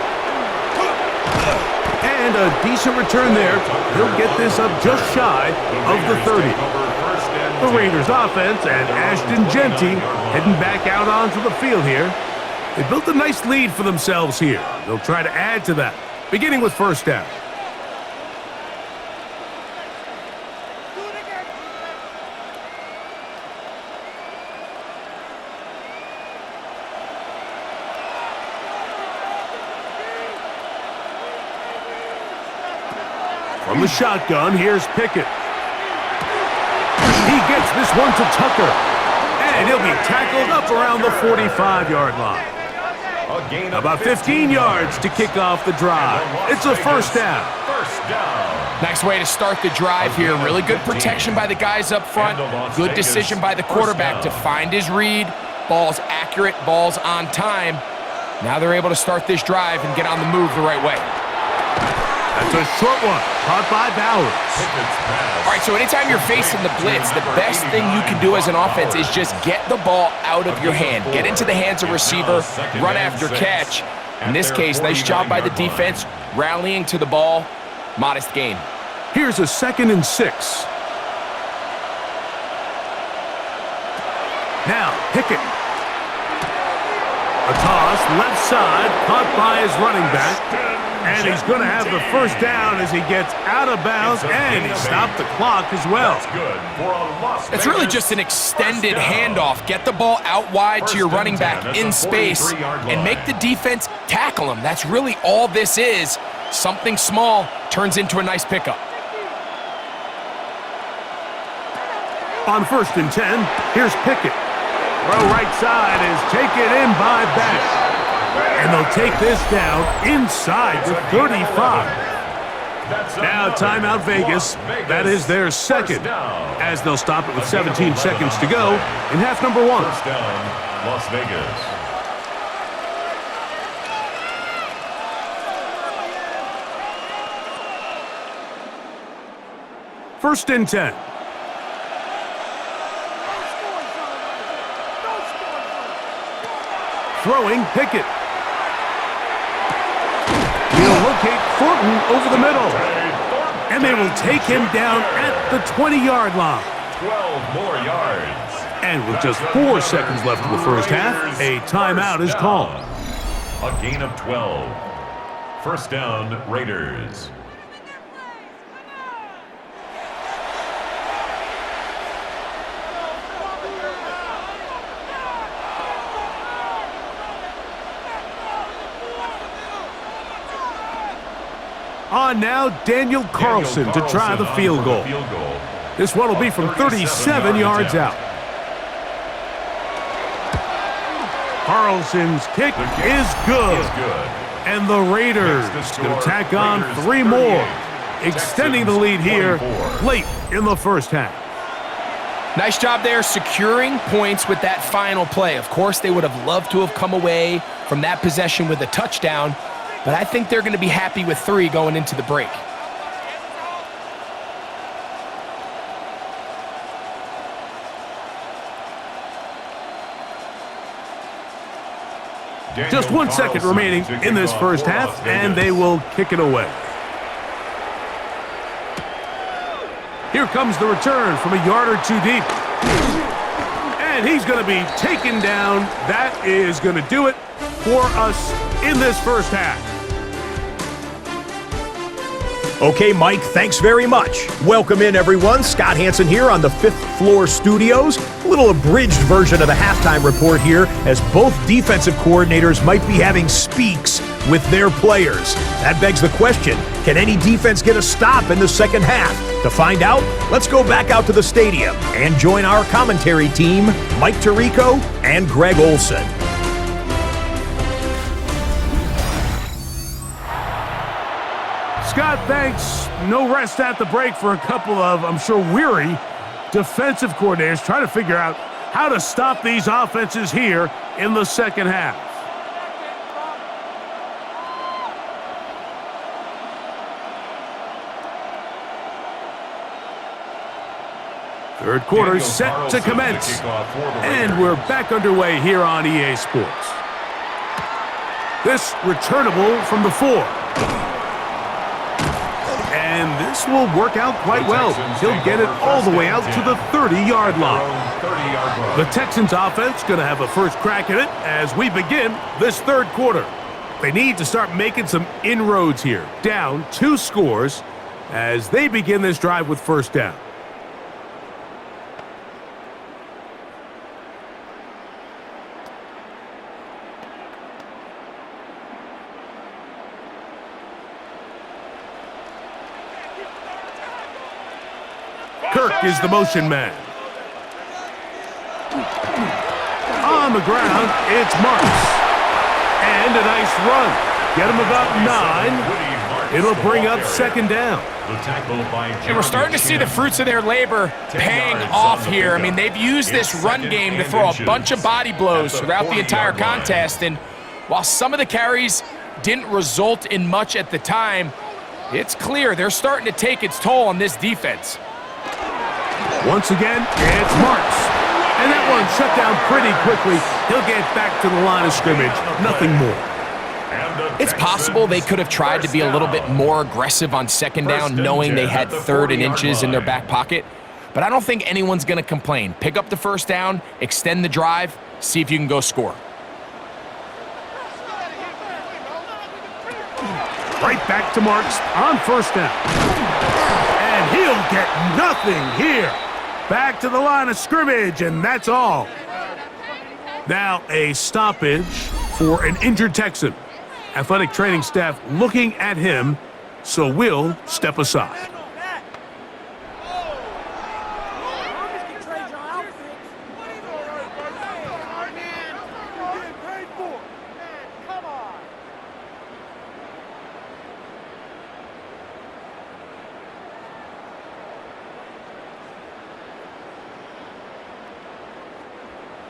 And a decent return there. He'll get this up just shy of the 30. The Raiders offense and Ashton Genty heading back out onto the field here. They built a nice lead for themselves here. They'll try to add to that, beginning with 1st down. From the shotgun, here's Pickett. He gets this one to Tucker. And he'll be tackled up around the 45-yard line. About 15 yards to kick off the drive. It's a 1st down. Nice way to start the drive here. Really good protection by the guys up front. Good decision by the quarterback to find his read. Ball's accurate, ball's on time. Now they're able to start this drive and get on the move the right way. That's a short one, caught by Bowers. All right, so anytime you're facing the blitz, the best thing you can do as an offense is just get the ball out of your hand. Get into the hands of receiver, run after catch. In this case, nice job by the defense, rallying to the ball. Modest gain. Here's a 2nd and 6. Now, Pickett. A toss, left side, caught by his running back. And he's going to have the 1st down as he gets out of bounds, and he stopped the clock as well. It's really just an extended handoff. Get the ball out wide to your running back in space and make the defense tackle him. That's really all this is. Something small turns into a nice pickup. On 1st and 10, here's Pickett. Throw right side is taken in by Beck. And they'll take this down inside the 35. Now timeout Vegas. That is their 2nd, as they'll stop it with 17 seconds to go in half number 1. 1st down, Las Vegas. First and 10. Throwing Pickett. He'll locate Thornton over the middle. And they will take him down at the 20-yard line. 12 more yards. And with just 4 seconds left in the first half, a timeout is called. A gain of 12. 1st down, Raiders. On now, Daniel Carlson to try the field goal. This one will be from 37 yards out. Carlson's kick is good. And the Raiders going to tack on 3 more, extending the lead here late in the first half. Nice job there securing points with that final play. Of course, they would have loved to have come away from that possession with a touchdown, but I think they're going to be happy with 3 going into the break. Just 1 second remaining in this first half, and they will kick it away. Here comes the return from a yard or 2 deep. And he's going to be taken down. That is going to do it for us in this first half. Okay, Mike, thanks very much. Welcome in, everyone. Scott Hansen here on the 5th Floor Studios. A little abridged version of the halftime report here, as both defensive coordinators might be having speaks with their players. That begs the question, can any defense get a stop in the second half? To find out, let's go back out to the stadium and join our commentary team, Mike Tirico and Greg Olson. Scott, thanks. No rest at the break for a couple of, I'm sure, weary defensive coordinators trying to figure out how to stop these offenses here in the second half. Third quarter set to commence, and we're back underway here on EA Sports. This returnable from the 4. And this will work out quite well. He'll get it all the way out to the 30-yard line. The Texans offense going to have a first crack at it as we begin this third quarter. They need to start making some inroads here. Down 2 scores as they begin this drive with first down. Kirk is the motion man. On the ground, it's Marks. And a nice run. Get him about 9. It'll bring up second down. And we're starting to see the fruits of their labor paying off here. I mean, they've used this run game to throw a bunch of body blows throughout the entire contest. And while some of the carries didn't result in much at the time, it's clear they're starting to take its toll on this defense. Once again, it's Marks. And that one shut down pretty quickly. He'll get back to the line of scrimmage. Nothing more. It's possible they could have tried to be a little bit more aggressive on second down, knowing they had 3rd and inches in their back pocket. But I don't think anyone's going to complain. Pick up the first down, extend the drive, see if you can go score. Right back to Marks on first down. And he'll get nothing here. Back to the line of scrimmage, and that's all. Now a stoppage for an injured Texan. Athletic training staff looking at him, so we'll step aside.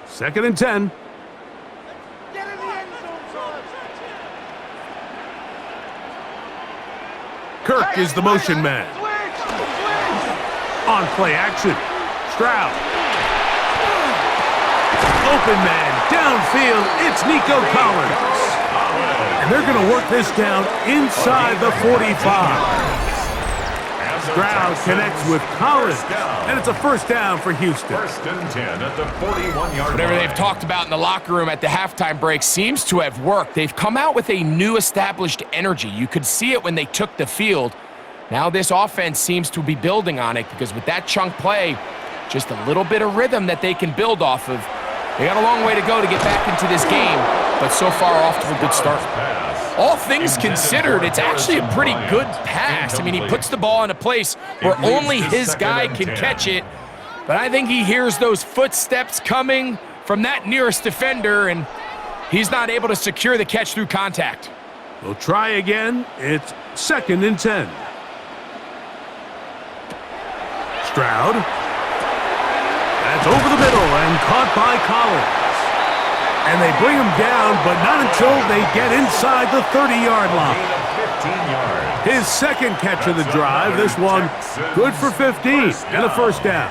Second and 10. Kirk is the motion man. On play action. Stroud. Open man. Downfield. It's Nico Collins. And they're going to work this down inside the 45. Stroud connects with Collins, and it's a first down for Houston. First and 10 at the 41-yard line. Whatever they've talked about in the locker room at the halftime break seems to have worked. They've come out with a new established energy. You could see it when they took the field. Now this offense seems to be building on it because with that chunk play, just a little bit of rhythm that they can build off of. They got a long way to go to get back into this game, but so far off to a good start. all things considered, it's actually a pretty good pass. I mean, he puts the ball in a place where only his guy can catch it. But I think he hears those footsteps coming from that nearest defender, and he's not able to secure the catch through contact. We'll try again. It's 2nd and 10. Stroud. That's over the middle and caught by Collins. And they bring him down, but not until they get inside the 30-yard line. His second catch of the drive. This one good for 15 and a first down.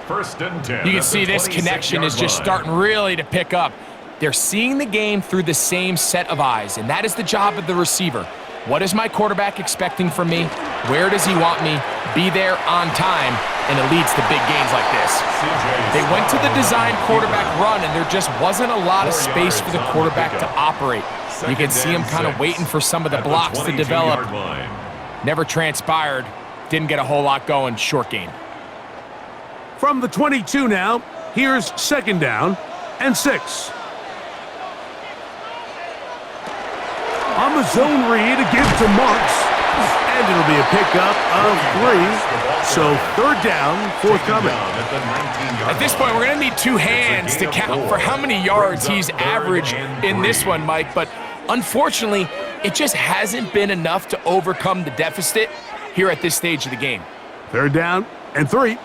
1st and 10. You can see this connection is just starting really to pick up. They're seeing the game through the same set of eyes, and that is the job of the receiver. What is my quarterback expecting from me? Where does he want me? Be there on time, and it leads to big gains like this. They went to the design quarterback run, and there just wasn't a lot of space for the quarterback to operate. You can see him kind of waiting for some of the blocks to develop. Never transpired. Didn't get a whole lot going. Short gain. From the 22 now, here's 2nd down and 6. On the zone read, a give to Marks, and it'll be a pickup of 3. So 3rd down, forthcoming. At this point, we're going to need 2 hands to count for how many yards he's averaged in this one, Mike. But unfortunately, it just hasn't been enough to overcome the deficit here at this stage of the game. 3rd down and 3.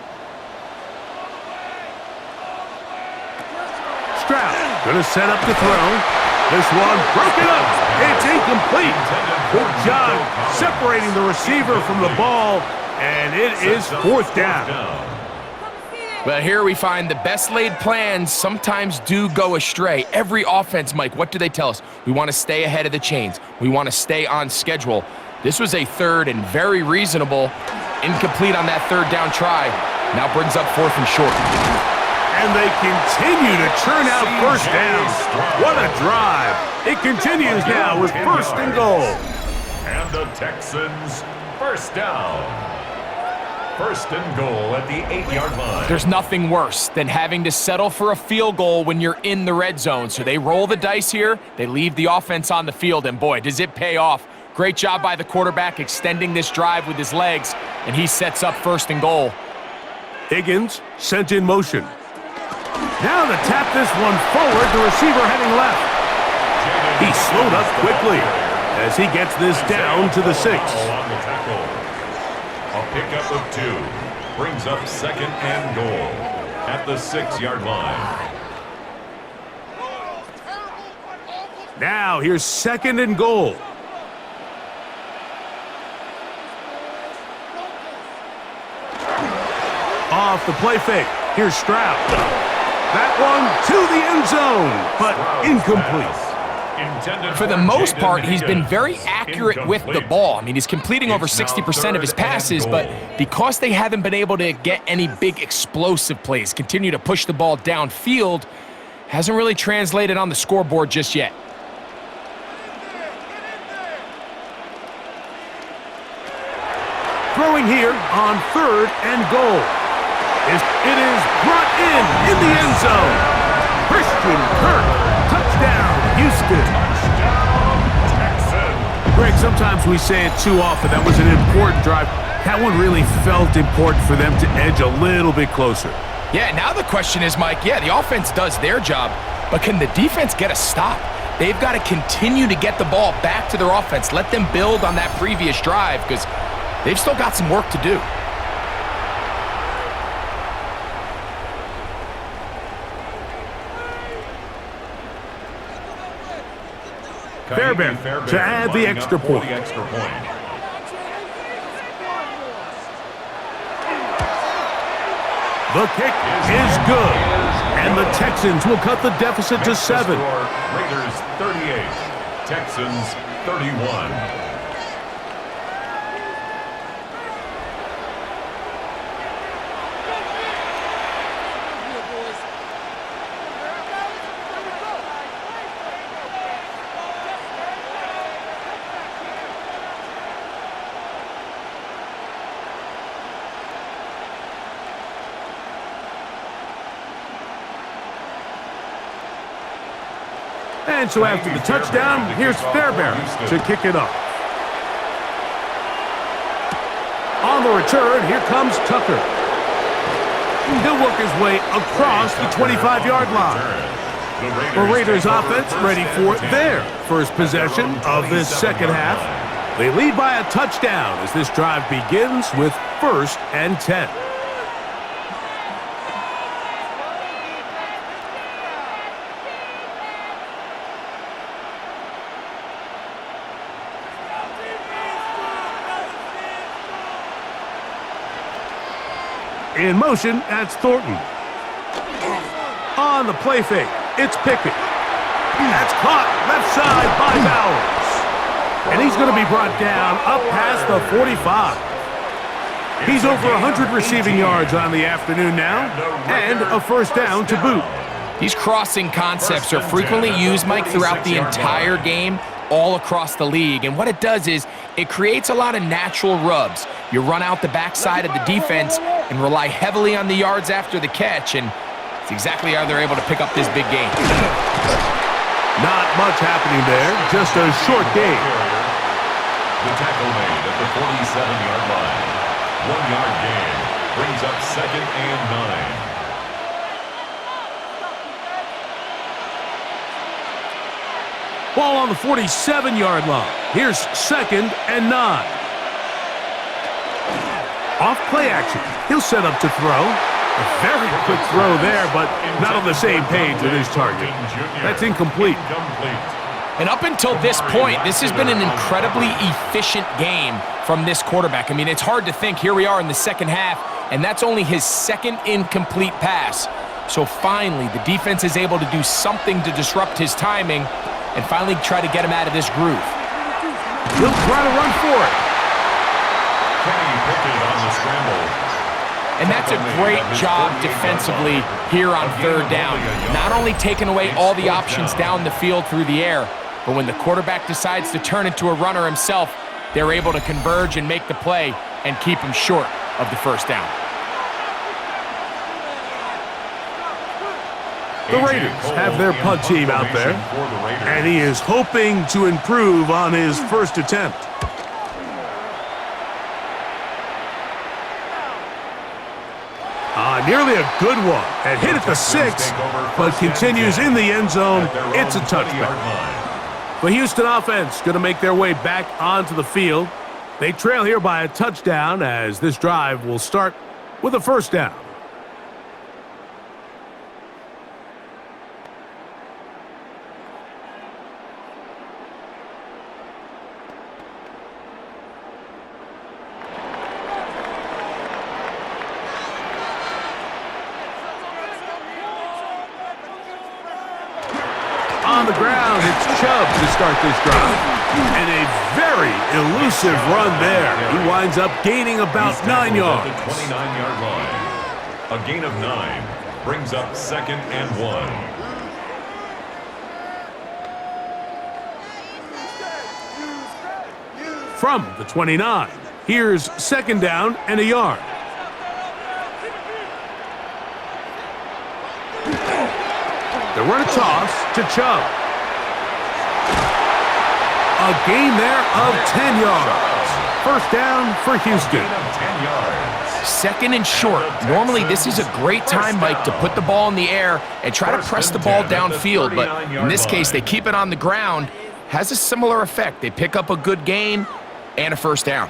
Stroud going to set up the throw. This one broken up. It's incomplete. Good job separating the receiver from the ball, and it is 4th down. Well, here we find the best laid plans sometimes do go astray. Every offense, Mike, what do they tell us? We want to stay ahead of the chains. We want to stay on schedule. This was a 3rd and very reasonable. Incomplete on that 3rd down try. Now brings up 4th and short. And they continue to churn out 1st down. What a drive. It continues now with 1st and goal. And the Texans 1st down. 1st and goal at the 8-yard line. There's nothing worse than having to settle for a field goal when you're in the red zone. So they roll the dice here. They leave the offense on the field, and boy, does it pay off. Great job by the quarterback extending this drive with his legs, and he sets up 1st and goal. Higgins sent in motion. Now to tap this one forward, the receiver heading left. He slowed up quickly as he gets this down to the 6. A pickup of 2 brings up 2nd and goal at the 6-yard line. Now here's 2nd and goal. Off the play fake. Here's Stroud. That one to the end zone, but incomplete. For the most part, he's been very accurate with the ball. I mean, he's completing over 60% of his passes, but because they haven't been able to get any big explosive plays, continue to push the ball downfield, hasn't really translated on the scoreboard just yet. Throwing here on 3rd and goal. It is brought in the end zone. Christian Kirk, touchdown, Houston. Touchdown, Texans. Greg, sometimes we say it too often. That was an important drive. That one really felt important for them to edge a little bit closer. Yeah, now the question is, Mike, the offense does their job, but can the defense get a stop? They've got to continue to get the ball back to their offense. Let them build on that previous drive because they've still got some work to do. Fairbairn to add the extra point. The kick is good, and the Texans will cut the deficit to 7. Raiders 38, Texans 31. And so after the touchdown, here's Fairbairn to kick it off. On the return, here comes Tucker. He'll work his way across the 25-yard line. The Raiders offense ready for their first possession of this second half. They lead by a touchdown as this drive begins with 1st and 10. In motion, that's Thornton. On the play fake, it's Pickett. That's caught left side by Bowers. And he's going to be brought down up past the 45. He's over 100 receiving yards on the afternoon now, and a first down to boot. These crossing concepts are frequently used, Mike, throughout the entire game, all across the league. And what it does is it creates a lot of natural rubs. You run out the backside of the defense and rely heavily on the yards after the catch, and it's exactly how they're able to pick up this big game. Not much happening there, just a short game. The tackle made at the 47-yard line. 1-yard gain brings up 2nd and 9. Ball on the 47-yard line. Here's 2nd and 9. Off play action. He'll set up to throw. A very quick throw there, but not on the same page with his target. That's incomplete. And up until this point, this has been an incredibly efficient game from this quarterback. I mean, it's hard to think. Here we are in the second half, and that's only his 2nd incomplete pass. So finally, the defense is able to do something to disrupt his timing and finally try to get him out of this groove. He'll try to run for it. Kenny Pickett on the scramble. And that's a great job defensively here on 3rd down. Not only taking away all the options down the field through the air, but when the quarterback decides to turn into a runner himself, they're able to converge and make the play and keep him short of the first down. The Raiders have their punt team out there, and he is hoping to improve on his first attempt. Nearly a good one. And hit at the 6, but continues in the end zone. It's a touchback. The Houston offense going to make their way back onto the field. They trail here by a touchdown as this drive will start with a first down. On the ground, it's Chubb to start this drive. And a very elusive run there. He winds up gaining about 9 yards. At the 29-yard line. A gain of 9 brings up 2nd and 1. From the 29, here's 2nd down and a yard. They run a toss to Chubb. A gain there of 10 yards. First down for Houston. 10 yards. 2nd and short. Normally, this is a great time, Mike, to put the ball in the air and try to press the ball downfield. But in this case, they keep it on the ground. Has a similar effect. They pick up a good gain and a first down.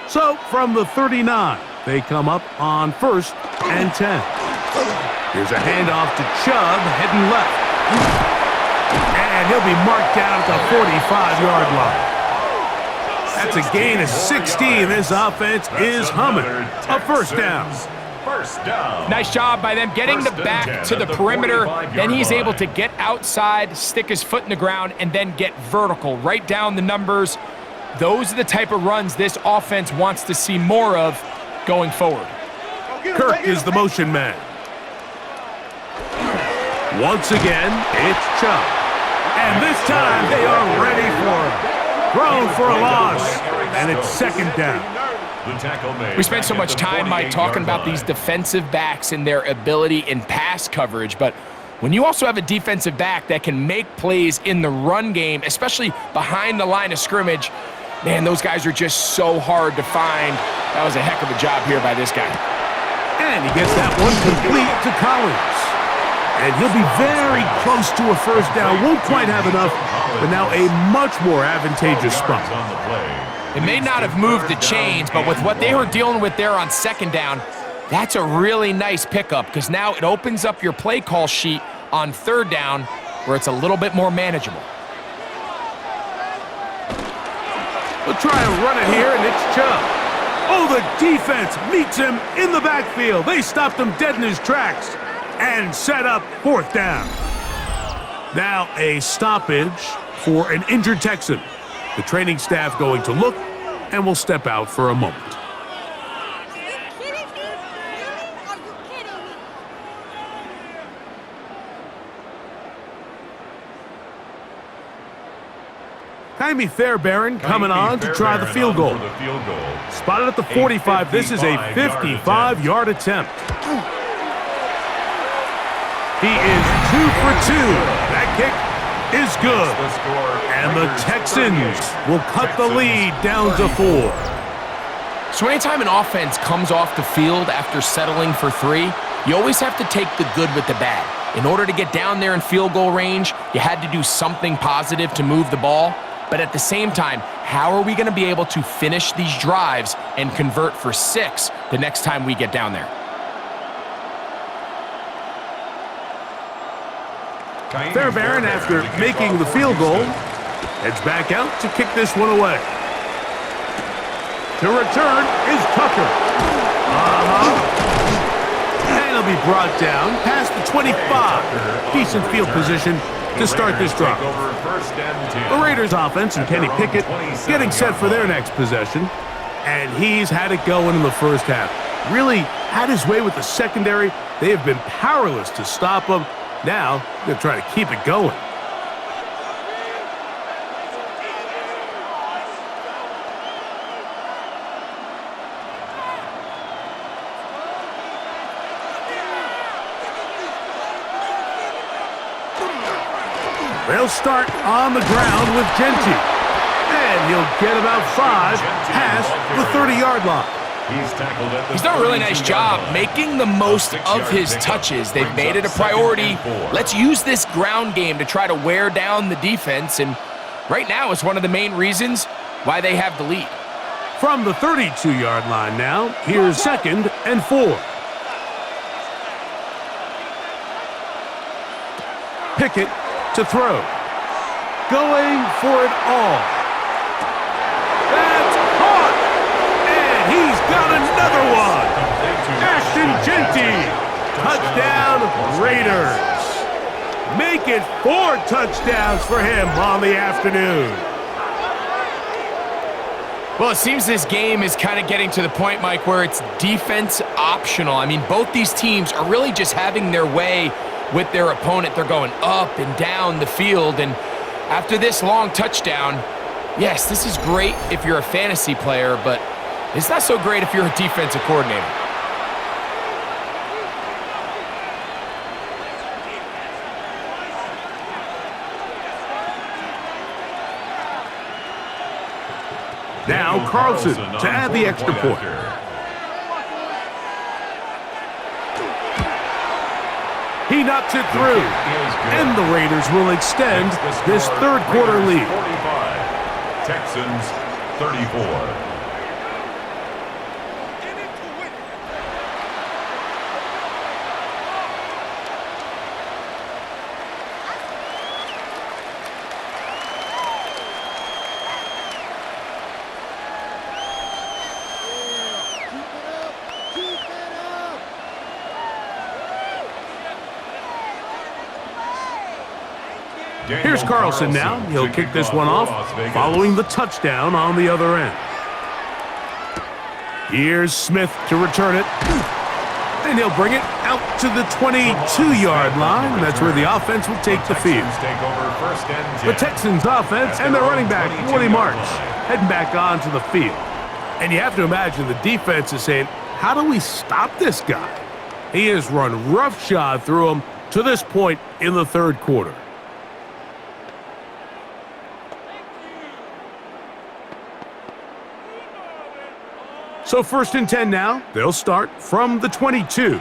So from the 39, they come up on 1st and 10. Here's a handoff to Chubb, heading left. And he'll be marked down at the 45-yard line. That's a gain of 16. This offense is humming. A first down. Nice job by them getting the back to the perimeter. Then he's able to get outside, stick his foot in the ground, and then get vertical. Right down the numbers. Those are the type of runs this offense wants to see more of going forward. Kirk is the motion man. Once again, it's Chubb. And this time they are ready for him. Thrown for a loss, and it's 2nd down. We spent so much time, Mike, talking about these defensive backs and their ability in pass coverage, but When you also have a defensive back that can make plays in the run game, especially behind the line of scrimmage, man, those guys are just so hard to find. That was a heck of a job here by this guy. And he gets that one complete to Collins. And he'll be very close to a first down. Won't quite have enough, but now a much more advantageous spot. It may not have moved the chains, but with what they were dealing with there on second down, that's a really nice pickup because now it opens up your play call sheet on third down where it's a little bit more manageable. We'll try and run it here, and it's Chubb. Oh, the defense meets him in the backfield. They stopped him dead in his tracks and set up fourth down. Now a stoppage for an injured Texan. The training staff going to look and will step out for a moment. Jaime Fairbairn coming on to try the field goal. Spotted at the 45. This is a 55-yard attempt. He is 2 for 2. That kick is good. And the Texans will cut the lead down to 4. So anytime an offense comes off the field after settling for 3, you always have to take the good with the bad. In order to get down there in field goal range, you had to do something positive to move the ball. But at the same time, how are we going to be able to finish these drives and convert for 6 the next time we get down there? Fairbairn, after making the field goal, heads back out to kick this one away. To return is Tucker. And he'll be brought down past the 25. Decent field position to start this drive. The Raiders offense and Kenny Pickett getting set for their next possession. And he's had it going in the first half. Really had his way with the secondary. They have been powerless to stop him. Now, they're going to try to keep it going. They'll start on the ground with Genty. And he'll get about 5 past the 30-yard line. He's done a really nice job making the most of his touches. They've made it a priority. Let's use this ground game to try to wear down the defense. And right now it's one of the main reasons why they have the lead. From the 32-yard line now, here's 2nd and 4. Pickett to throw. Going for it all. That's caught! And he's got another one! Ashton Genty! Touchdown, Raiders! Make it 4 touchdowns for him on the afternoon. Well, it seems this game is kind of getting to the point, Mike, where it's defense optional. I mean, both these teams are really just having their way with their opponent. They're going up and down the field, and after this long touchdown, yes, this is great if you're a fantasy player, but it's not so great if you're a defensive coordinator. Now Carlson to add the extra point. He knocks it through, and the Raiders will extend this third quarter lead. 45, Texans 34. Here's Carlson now. He'll kick this one off, following the touchdown on the other end. Here's Smith to return it. And he'll bring it out to the 22-yard line. That's where the offense will take the field. The Texans offense and their running back, Woody March, heading back onto the field. And you have to imagine the defense is saying, how do we stop this guy? He has run roughshod through him, to this point in the third quarter. So 1st and 10 now. They'll start from the 22.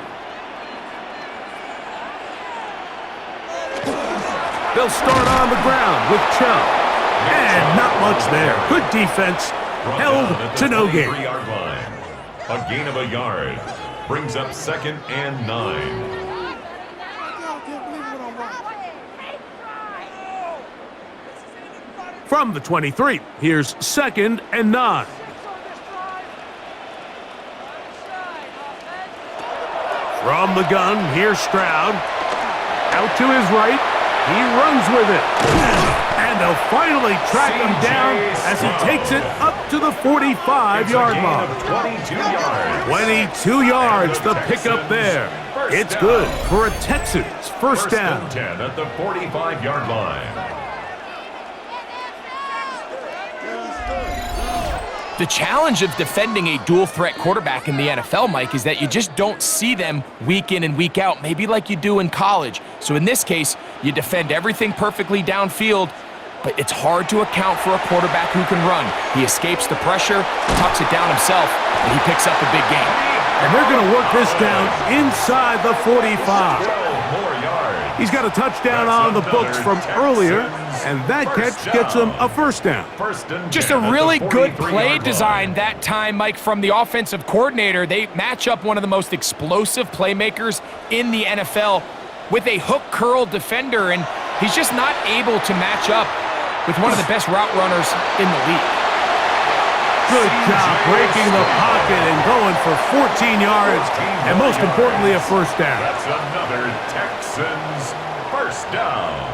They'll start on the ground with Chubb. And not much there. Good defense. Held to no gain. 3-yard line. A gain of a yard. Brings up 2nd and 9. From the 23, here's 2nd and 9. From the gun, here's Stroud. Out to his right. He runs with it. And they'll finally track him down as he takes it up to the 45-yard line. 22 yards. 22 yards, the pickup there. It's good for a Texans first down. 10 at the 45-yard line. The challenge of defending a dual-threat quarterback in the NFL, Mike, is that you just don't see them week in and week out, maybe like you do in college. So in this case, you defend everything perfectly downfield, but it's hard to account for a quarterback who can run. He escapes the pressure, tucks it down himself, and he picks up a big gain. And they're going to work this down inside the 45. 12 more yards. He's got a touchdown on the books from earlier, and that catch gets him a first down. Just a really good play design that time, Mike, from the offensive coordinator. They match up one of the most explosive playmakers in the NFL with a hook curl defender, and he's just not able to match up with one of the best route runners in the league. Good job breaking the pocket and going for 14 yards, and most importantly, a first down. That's another Texans first down.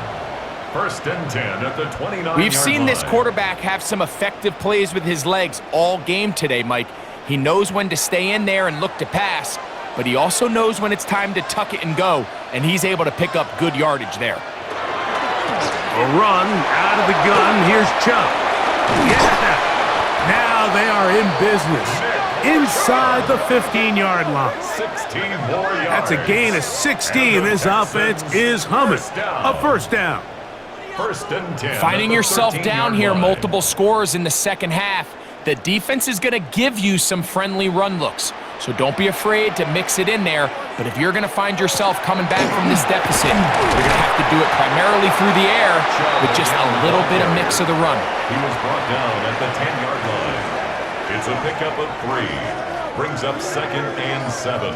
1st and 10 at the 29-yard line. We've seen this quarterback have some effective plays with his legs all game today, Mike. He knows when to stay in there and look to pass, but he also knows when it's time to tuck it and go, and he's able to pick up good yardage there. A run out of the gun. Here's Chubb. Yeah! Now they are in business. Inside the 15-yard line. 16 more yards. That's a gain of 16. This offense is humming. A first down. 1st and 10. Finding yourself down here, line. multiple scores in the second half. The defense is going to give you some friendly run looks, so don't be afraid to mix it in there. But if you're going to find yourself coming back from this deficit, you're going to have to do it primarily through the air with just a little bit of mix of the run. He was brought down at the 10-yard line. It's a pickup of 3. Brings up 2nd and 7.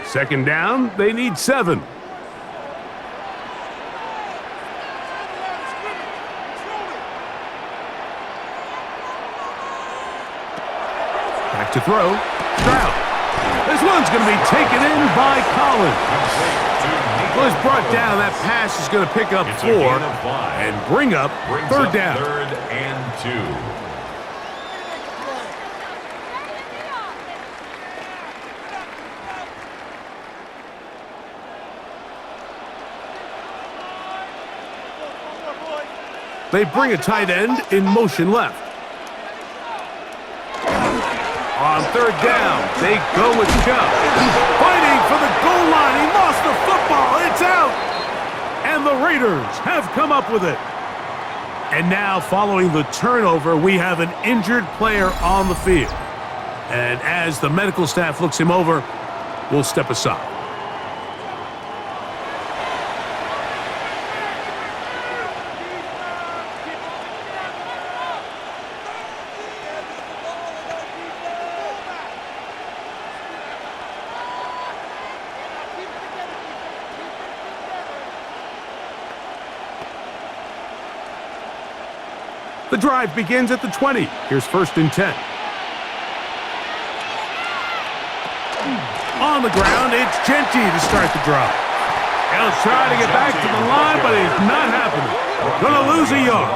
Second down, they need 7. Back to throw. Stroud. This one's going to be taken in by Collins. Well, it's brought down. That pass is going to pick up 4 and bring up third down. 3rd and 2. They bring a tight end in motion left. On third down, they go with Chubb. Fighting for the goal line. He lost the football. It's out. And the Raiders have come up with it. And now, following the turnover, we have an injured player on the field. And as the medical staff looks him over, we'll step aside. The drive begins at the 20. Here's 1st and 10. On the ground, it's Genty to start the drive. He'll try to get back to the line, but it's not happening. Gonna lose a yard.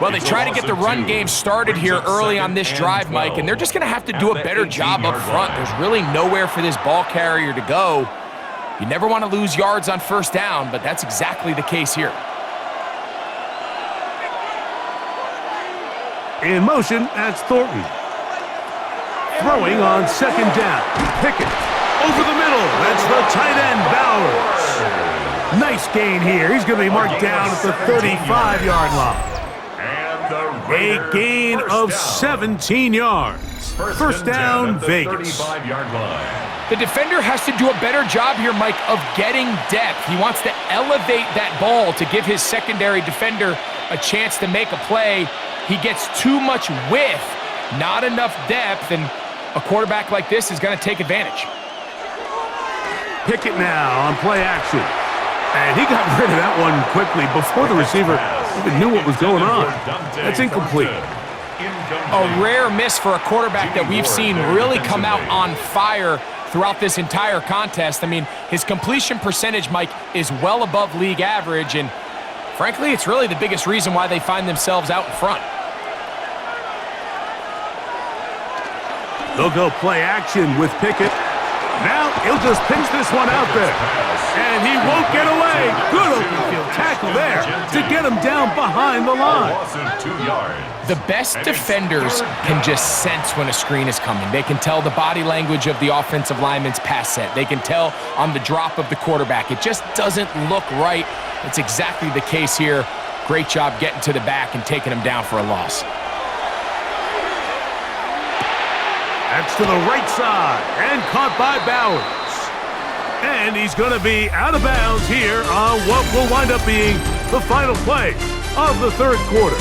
Well, they try to get the run game started here early on this drive, Mike, and they're just going to have to do a better job up front. There's really nowhere for this ball carrier to go. You never want to lose yards on first down, but that's exactly the case here. In motion, that's Thornton. throwing on second down. Pickett over the middle. That's the tight end, Bowers. Nice gain here. He's going to be marked down at the 35-yard line. A gain of 17 yards. First down, Vegas. The defender has to do a better job here, Mike, of getting depth. He wants to elevate that ball to give his secondary defender a chance to make a play. He gets too much width, not enough depth, and a quarterback like this is going to take advantage. Pickett now on play action. And he got rid of that one quickly before the receiver even knew what was going on. That's incomplete. A rare miss for a quarterback that we've seen really come out on fire throughout this entire contest. I mean, his completion percentage, Mike, is well above league average, and frankly, it's really the biggest reason why they find themselves out in front. They'll go play action with Pickett. Now he'll just pinch this one out there. And he won't get away. Good open field tackle there to get him down behind the line. The best defenders can just sense when a screen is coming. They can tell the body language of the offensive lineman's pass set. They can tell on the drop of the quarterback. It just doesn't look right. It's exactly the case here. Great job getting to the back and taking him down for a loss. That's to the right side and caught by Bowers. And he's going to be out of bounds here on what will wind up being the final play of the third quarter.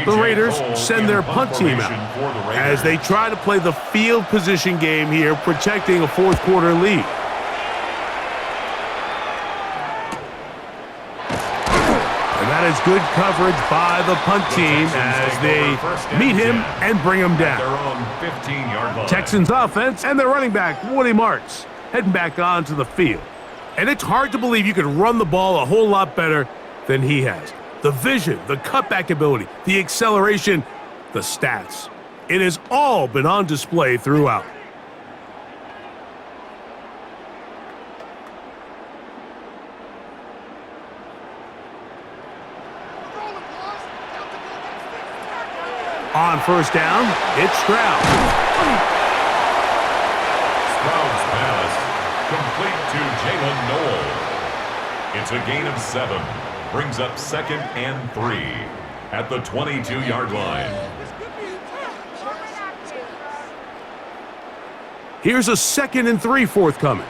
The Raiders send their punt team out as they try to play the field position game here, protecting a fourth quarter lead. And that is good coverage by the punt team as they meet him and bring him down. Texans offense and their running back, Woody Marks, heading back onto the field. And it's hard to believe you could run the ball a whole lot better than he has. The vision, the cutback ability, the acceleration, the stats. It has all been on display throughout. On first down, it's Stroud. Stroud's pass complete to Jalen Noel. It's a gain of 7. Brings up second and 3 at the 22-yard line. Here's a 2nd and 3 forthcoming.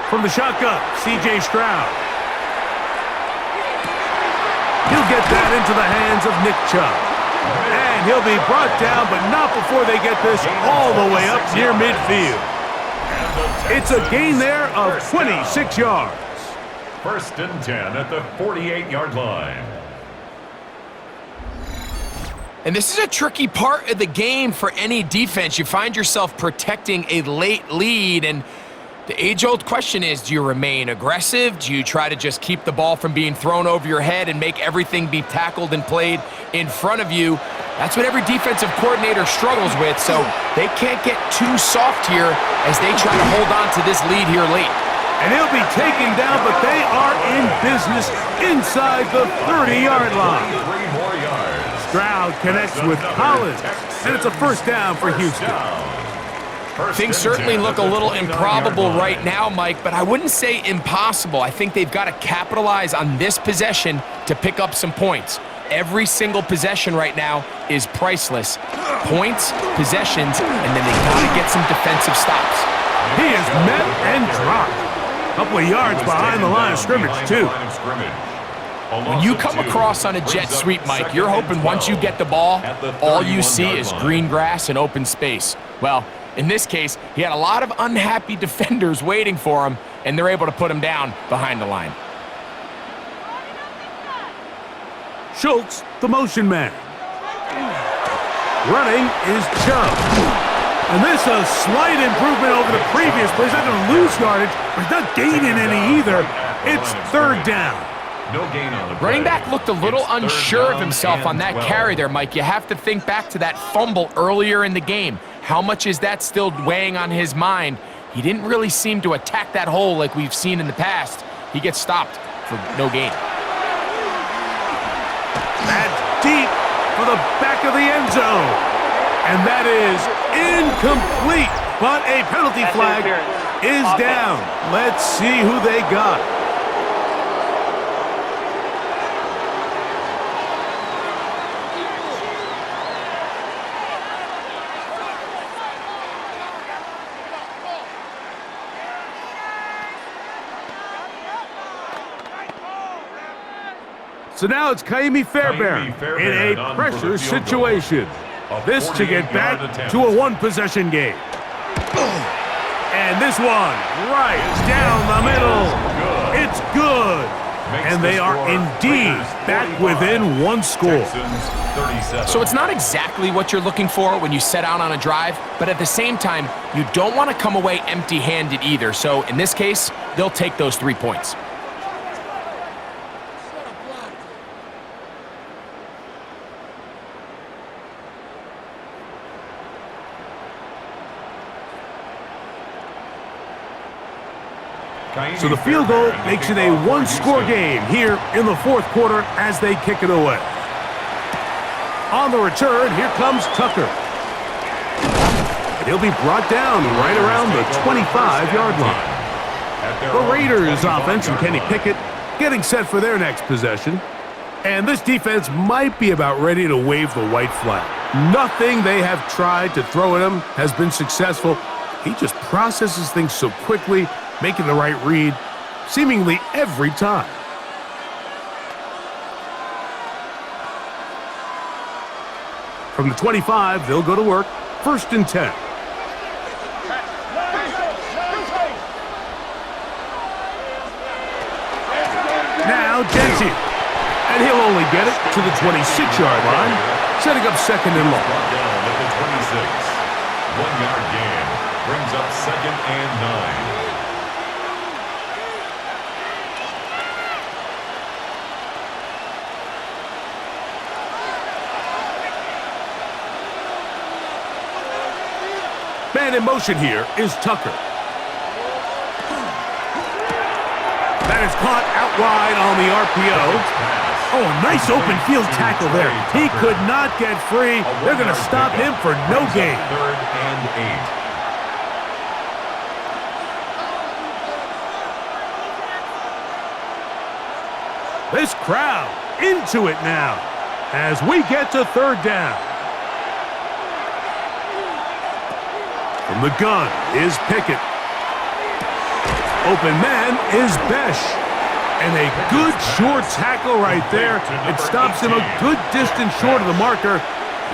From the shotgun, C.J. Stroud. He'll get that into the hands of Nick Chubb. And he'll be brought down, but not before they get this all the way up near midfield. It's a gain there of 26 yards. First and 10 at the 48-yard line. And this is a tricky part of the game for any defense. You find yourself protecting a late lead, and the age-old question is, do you remain aggressive? Do you try to just keep the ball from being thrown over your head and make everything be tackled and played in front of you? That's what every defensive coordinator struggles with, so they can't get too soft here as they try to hold on to this lead here late. And he'll be taken down, but they are in business inside the 30-yard line. 3 more yards. Stroud connects with Collins, and it's a first down for Houston. Things certainly look a little improbable right now, Mike, but I wouldn't say impossible. I think they've got to capitalize on this possession to pick up some points. Every single possession right now is priceless. Points, possessions, and then they got to get some defensive stops. He is met and dropped. A couple of yards behind the line of scrimmage, too. When you come across on a jet sweep, Mike, you're hoping once you get the ball, all you see is green grass and open space. Well, In this case, he had a lot of unhappy defenders waiting for him, and they're able to put him down behind the line. Schultz, the motion man. Running is Chubb. And this a slight improvement over the previous play. He's not going to lose yardage, but he's not gaining any either. It's third down. No gain on the play. Running back looked a little It's third unsure of down himself and on that 12. carry there, Mike. You have to think back to that fumble earlier in the game. How much is that still weighing on his mind? He didn't really seem to attack that hole like we've seen in the past. He gets stopped for no gain. That's deep for the back of the end zone. And that is incomplete. But a penalty Pass flag interference. is Offense. down. Let's see who they got. So now it's Kaimi Fairbairn in a pressure situation. This to get back to a one-possession game. And this one right down the middle. It's good. And they are indeed back within one score. So it's not exactly what you're looking for when you set out on a drive, but at the same time, you don't want to come away empty-handed either. So in this case, they'll take those 3 points. So the field goal makes it a one-score game here in the fourth quarter as they kick it away. On the return, here comes Tucker. And he'll be brought down right around the 25-yard line. The Raiders offense and Kenny Pickett getting set for their next possession. And this defense might be about ready to wave the white flag. Nothing they have tried to throw at him has been successful. He just processes things so quickly, making the right read seemingly every time. From the 25, they'll go to work. 1st and 10. Now Dempsey. And he'll only get it to the 26-yard line, setting up second and long. Brought down at the 26. 1-yard gain brings up 2nd and 9. Man in motion here is Tucker. That is caught out wide on the RPO. Oh, a nice open field tackle there. He could not get free. They're going to stop him for no gain. 3rd and 8. This crowd into it now as we get to 3rd down. From the gun is Pickett. Open man is Besh. And a good short tackle right there. It stops him a good distance short of the marker.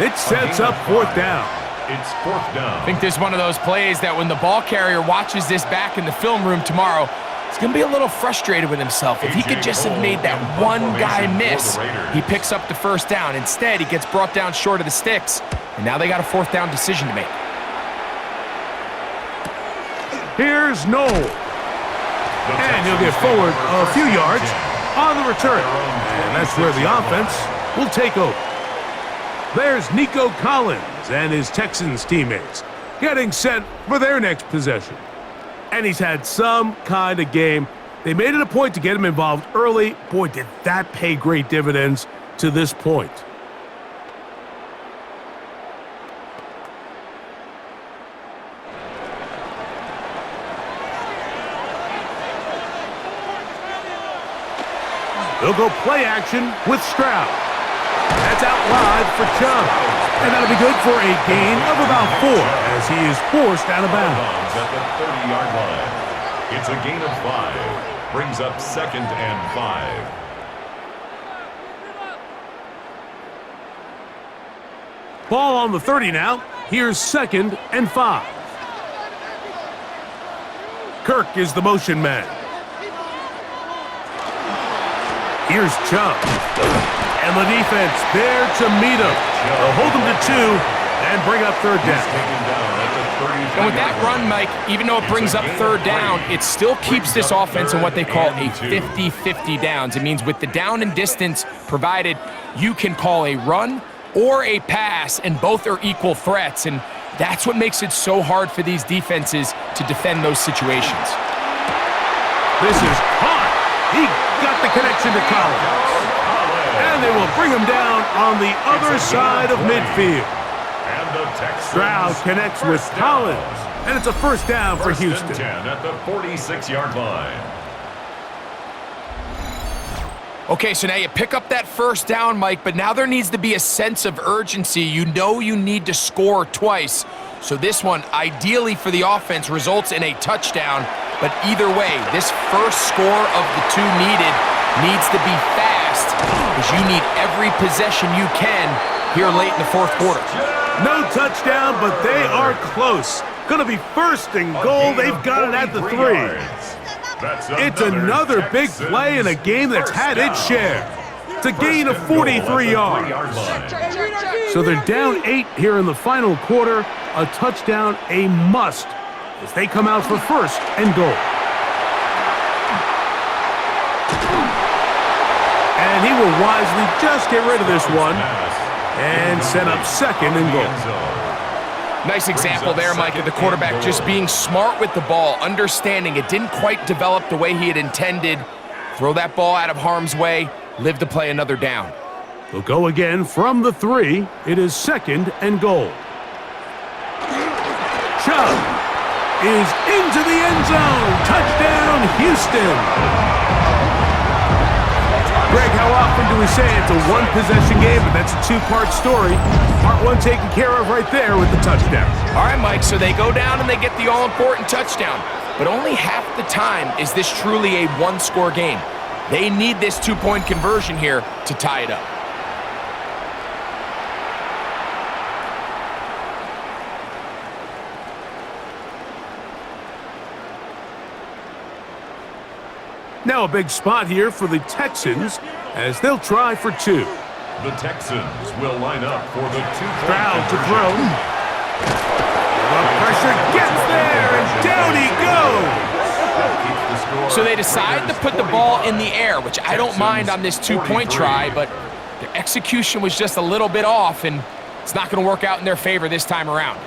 It sets up 4th down. It's 4th down. I think this is one of those plays that when the ball carrier watches this back in the film room tomorrow, he's going to be a little frustrated with himself. If he could just have made that one guy miss, he picks up the 1st down. Instead, he gets brought down short of the sticks, and now they got a 4th down decision to make. Here's Noel. And he'll get forward a few yards on the return. And that's where the offense will take over. There's Nico Collins and his Texans teammates getting set for their next possession. And he's had some kind of game. They made it a point to get him involved early. Boy, did that pay great dividends to this point. They'll go play action with Stroud. That's out wide for Chubb. And that'll be good for a gain of about 4 as he is forced out of bounds. At the 30-yard line. It's a gain of 5. Brings up 2nd and 5. Ball on the 30 now. Here's 2nd and 5. Kirk is the motion man. Here's Chubb. And the defense there to meet him. They'll hold him to 2 and bring up third down. And with that run, Mike, even though it brings up third down, it still keeps this offense in what they call a 50-50 downs. It means with the down and distance provided, you can call a run or a pass, and both are equal threats. And that's what makes it so hard for these defenses to defend those situations. This is hot. He got the connection to Collins. And they will bring him down on the other side of midfield. Stroud connects with Collins, and it's a first down for Houston. 10 at the 46-yard line. Okay, so now you pick up that first down, Mike, but now there needs to be a sense of urgency. You know you need to score twice. So this one, ideally for the offense, results in a touchdown. But either way, this first score of the 2 needed needs to be fast, because you need every possession you can here late in the fourth quarter. No touchdown, but they are close. Going to be first and goal. They've got it at the 3. It's another big play in a game that's had its share. It's a gain of 43 yards. So they're down 8 here in the final quarter. A touchdown, a must, as they come out for first and goal. And he will wisely just get rid of this one and set up second and goal. Nice example there, Mike, of the quarterback just being smart with the ball, understanding it didn't quite develop the way he had intended. Throw that ball out of harm's way, live to play another down. They'll go again from the 3. It is second and goal. Chubb is into the end zone. Touchdown, Houston. Greg, how often do we say it's a one-possession game, but that's a 2-part story? Part 1 taken care of right there with the touchdown. All right, Mike, so they go down and they get the all-important touchdown. But only half the time is this truly a one-score game. They need this 2-point conversion here to tie it up. Now a big spot here for the Texans as they'll try for 2. The Texans will line up for the 2-point Stroud to conversion. throw. The pressure gets there, and down he goes. So they decide to put the ball in the air, which I don't mind on this 2-point try, but their execution was just a little bit off, and it's not going to work out in their favor this time around.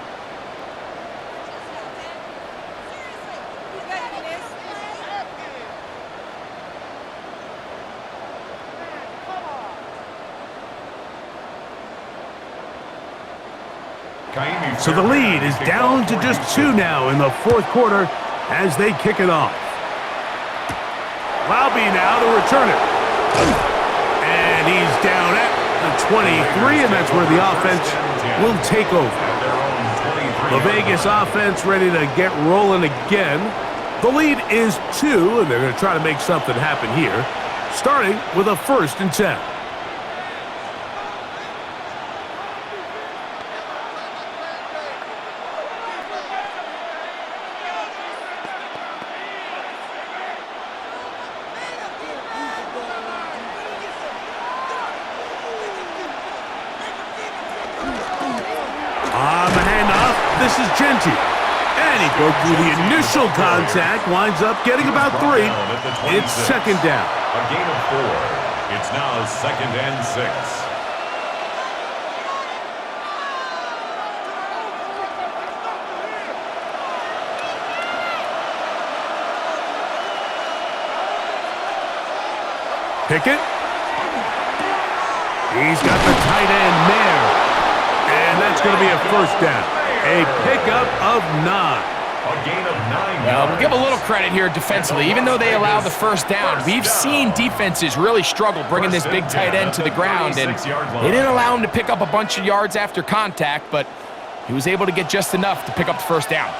So the lead is down to just 2 now in the fourth quarter as they kick it off. Laube now to return it. And he's down at the 23, and that's where the offense will take over. The Vegas offense ready to get rolling again. The lead is 2, and they're going to try to make something happen here, starting with a 1st and 10. On the handoff, this is Genty. And he broke through the initial contact, winds up getting about 3. It's second down. A gain of 4. It's now 2nd and 6. Pickett. He's got the tight end there. And that's going to be a first down. A pickup of 9. A gain of 9. We'll give a little credit here defensively. Even though they allow the first down, we've seen defenses really struggle bringing this big tight end to the ground, and they didn't allow him to pick up a bunch of yards after contact, but he was able to get just enough to pick up the first down.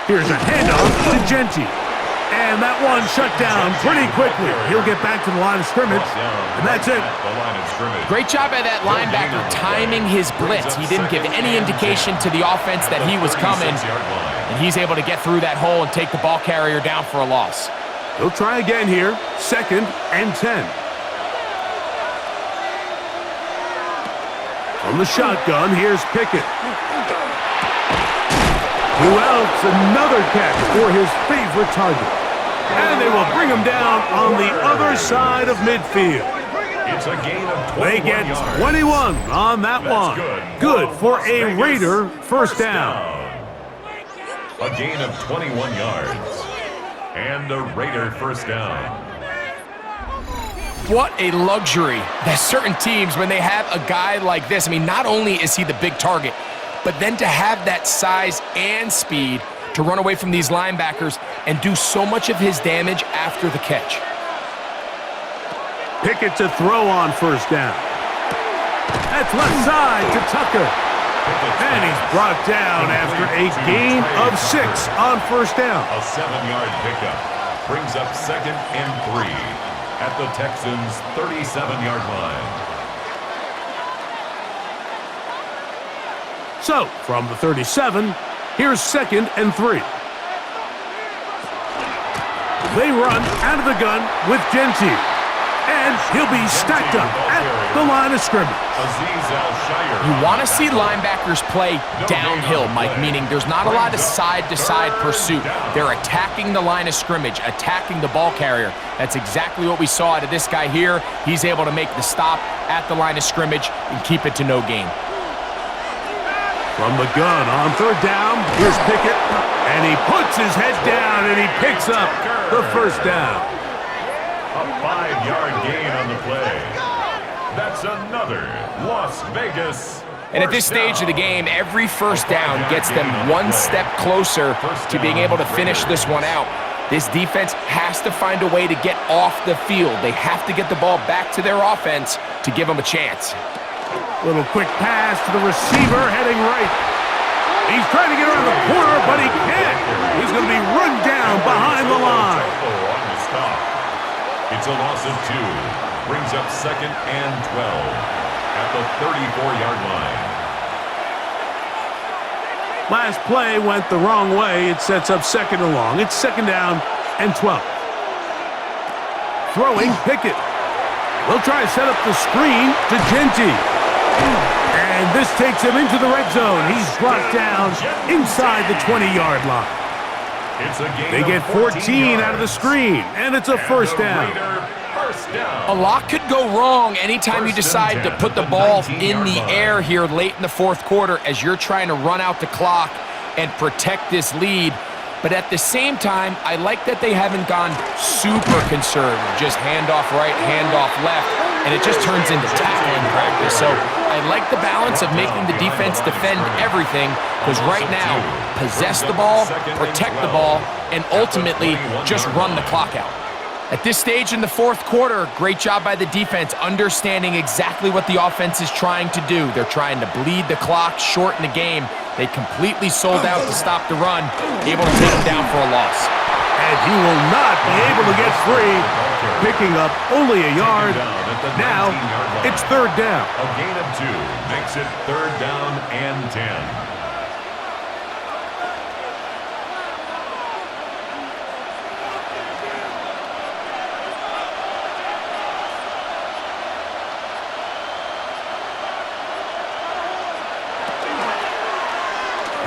Here's a handoff to Genty. And that one shut down pretty quickly. He'll get back to the line of scrimmage, and that's it. Great job by that linebacker timing his blitz. He didn't give any indication to the offense that he was coming, and he's able to get through that hole and take the ball carrier down for a loss. He'll try again here, 2nd and 10. From the shotgun, here's Pickett. Who else? Another catch for his favorite target. And they will bring him down on the other side of midfield. It's a gain of 21 They get yards. 21 on that one. Good for a Raider first down. A gain of 21 yards. And a Raider first down. What a luxury that certain teams, when they have a guy like this, I mean, not only is he the big target, but then to have that size and speed to run away from these linebackers and do so much of his damage after the catch. Pickett to throw on first down. That's left side to Tucker. And he's brought down after a gain of 6 on first down. A 7-yard pickup brings up 2nd and 3 at the Texans' 37-yard line. So, from the 37, here's 2nd and 3. They run out of the gun with Genty. And he'll be stacked up at the line of scrimmage. You want to see linebackers play downhill, Mike, meaning there's not a lot of side-to-side pursuit. They're attacking the line of scrimmage, attacking the ball carrier. That's exactly what we saw out of this guy here. He's able to make the stop at the line of scrimmage and keep it to no gain. From the gun on third down, here's Pickett. And he puts his head down and he picks up the first down. A 5-yard gain on the play. That's another Las Vegas. And at this stage of the game, every first down gets them one step closer to being able to finish this one out. This defense has to find a way to get off the field. They have to get the ball back to their offense to give them a chance. Little quick pass to the receiver heading right. He's trying to get around the corner, but he can't. He's going to be run down behind the line. It's a loss of 2. Brings up 2nd and 12 at the 34-yard line. Last play went the wrong way. It sets up 2nd and long. It's 2nd down and 12. Throwing Pickett. They'll try to set up the screen to Genty. And this takes him into the red zone. He's brought down inside the 20-yard line. They get 14 out of the screen, and it's a first down. A lot could go wrong anytime you decide to put the ball in the air here late in the fourth quarter as you're trying to run out the clock and protect this lead. But at the same time, I like that they haven't gone super conservative, just handoff right, handoff left, and it just turns into tackling practice. So I like the balance of making the defense defend everything, because right now, possess the ball, protect the ball, and ultimately just run the clock out. At this stage in the fourth quarter, great job by the defense, understanding exactly what the offense is trying to do. They're trying to bleed the clock, shorten the game. They completely sold out to stop the run, able to take him down for a loss. And he will not be able to get free, picking up only a yard. Now, it's third down. A gain of 2 makes it 3rd down and 10.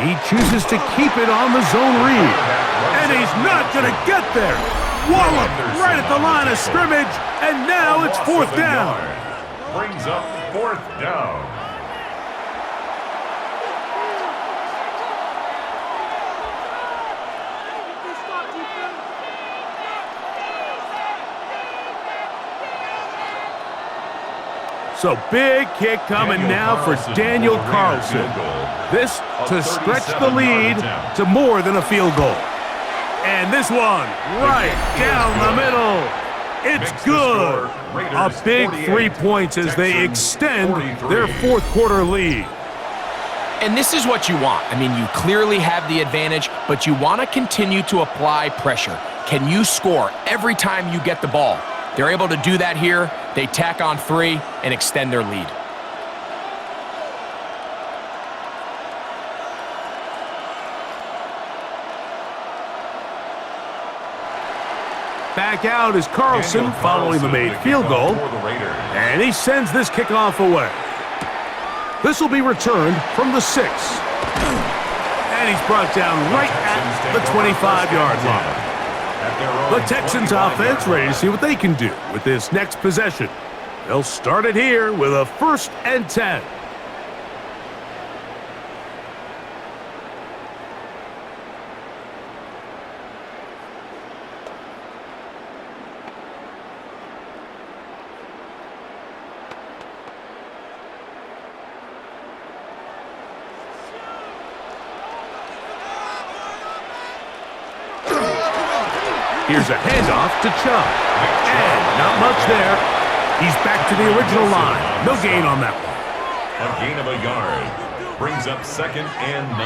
He chooses to keep it on the zone read. And he's not going to get there. Wallop right at the line of scrimmage. And now it's 4th down. Brings up 4th down. So big kick coming now for Daniel Carlson. This to stretch the lead to more than a field goal. And this one right down the middle. It's good. A big 3 points as they extend their fourth quarter lead. And this is what you want. I mean, you clearly have the advantage, but you want to continue to apply pressure. Can you score every time you get the ball? They're able to do that here. They tack on 3 and extend their lead. Back out is Carlson following the made field goal. And he sends this kickoff away. This will be returned from the 6. And he's brought down right at the 25-yard line. The Texans offense ready to see what they can do with this next possession. They'll start it here with a 1st and 10. Here's a handoff to Chubb. And not much there. He's back to the original line. No gain on that one. A gain of a yard. Brings up 2nd and 9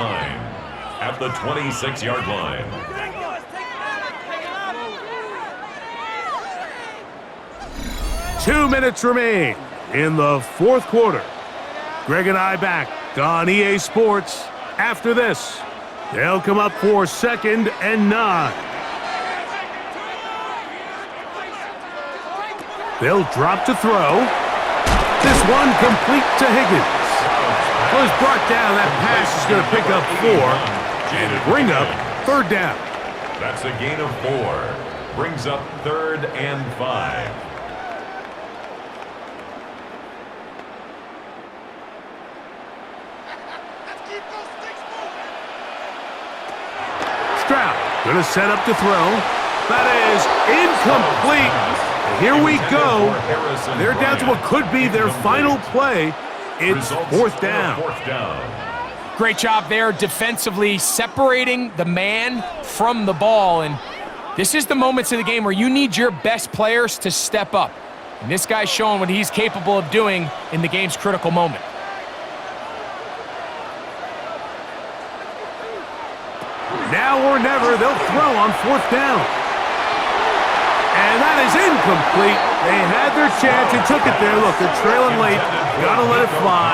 at the 26-yard line. Two minutes remain in the 4th quarter. Greg and I back on EA Sports. After this, they'll come up for 2nd and 9. They'll drop to throw. This one complete to Higgins. Was brought down. That pass is going to pick up 4 and bring up 3rd down. That's a gain of 4. Brings up 3rd and 5. Stroud going to set up to throw. That is incomplete. Here we go. They're down to what could be their final play. It's 4th down. Great job there defensively, separating the man from the ball. And this is the moments of the game where you need your best players to step up. And this guy's showing what he's capable of doing in the game's critical moment. Now or never, they'll throw on 4th down. And that is incomplete. They had their chance and took it there. Look, they're trailing late. Got to let it fly.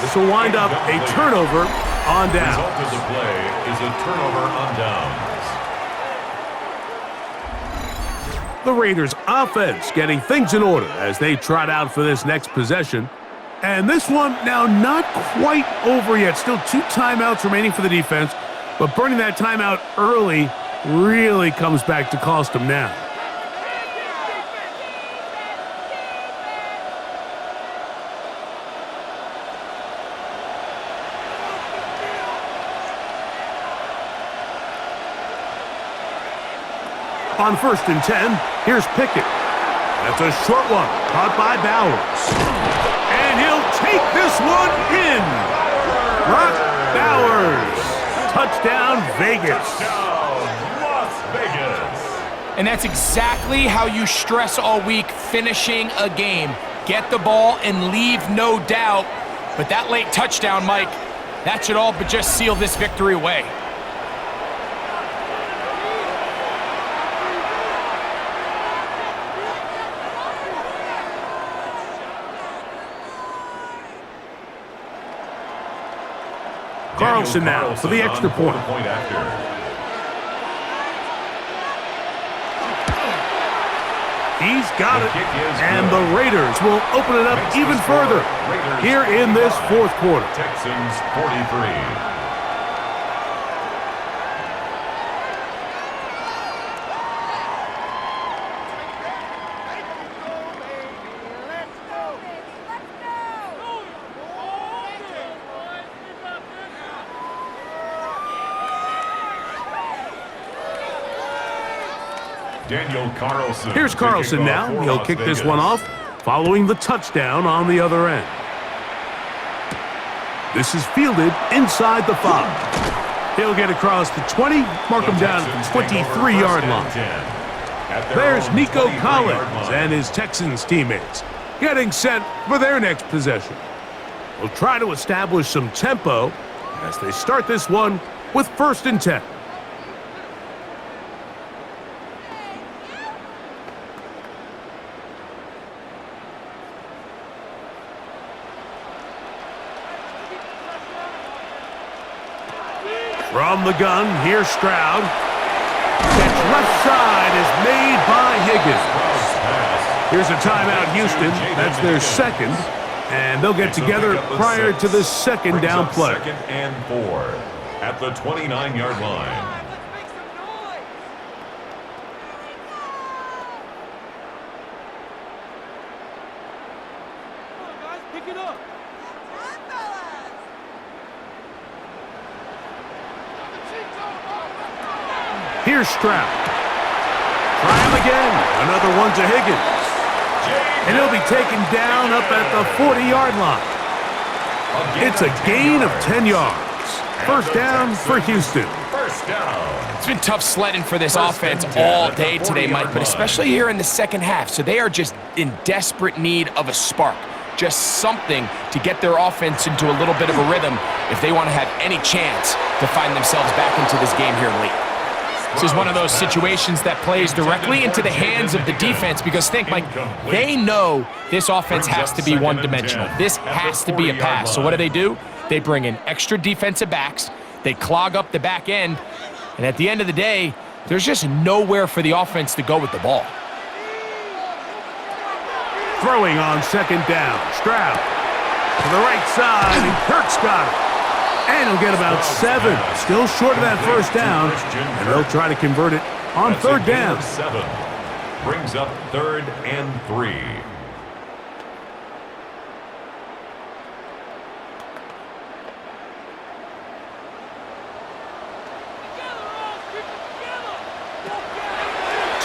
This will wind up a turnover on downs. The result of the play is a turnover on downs. The Raiders offense getting things in order as they trot out for this next possession. And this one now not quite over yet. Still 2 timeouts remaining for the defense. But burning that timeout early really comes back to cost them now. On 1st and 10, here's Pickett. That's a short one, caught by Bowers. And he'll take this one in. Brock Bowers. Touchdown, Vegas. Las Vegas. And that's exactly how you stress all week, finishing a game. Get the ball and leave no doubt. But that late touchdown, Mike, that should all but just seal this victory away. Carlson now for the extra point. He's got it, and the Raiders will open it up even further here in this 4th quarter. Texans 43. Here's Carlson now. He'll kick this one off following the touchdown on the other end. This is fielded inside the 5. He'll get across the 20, mark him down at the 23-yard line. There's Nico Collins and his Texans teammates getting set for their next possession. We'll try to establish some tempo as they start this one with 1st and 10. From the gun, here's Stroud. Catch left side is made by Higgins. Here's a timeout, Houston. That's their second. And they'll get together prior to the second down play. 2nd and 4 at the 29-yard line. Here's Stroud. Try him again. Another one to Higgins. And he'll be taken down up at the 40-yard line. It's a gain of 10 yards. 1st down for Houston. 1st down. It's been tough sledding for this offense all day today, Mike, but especially here in the second half. So they are just in desperate need of a spark. Just something to get their offense into a little bit of a rhythm if they want to have any chance to find themselves back into this game here late. This is one of those situations that plays directly into the hands of the defense because think, Mike, they know this offense has to be one-dimensional. This has to be a pass. So what do? They bring in extra defensive backs. They clog up the back end. And at the end of the day, there's just nowhere for the offense to go with the ball. Throwing on 2nd down. Stroud to the right side, and Kirk's got it. And he'll get about 7. Still short of that 1st down. And they'll try to convert it on 3rd down. 7 brings up 3rd and 3.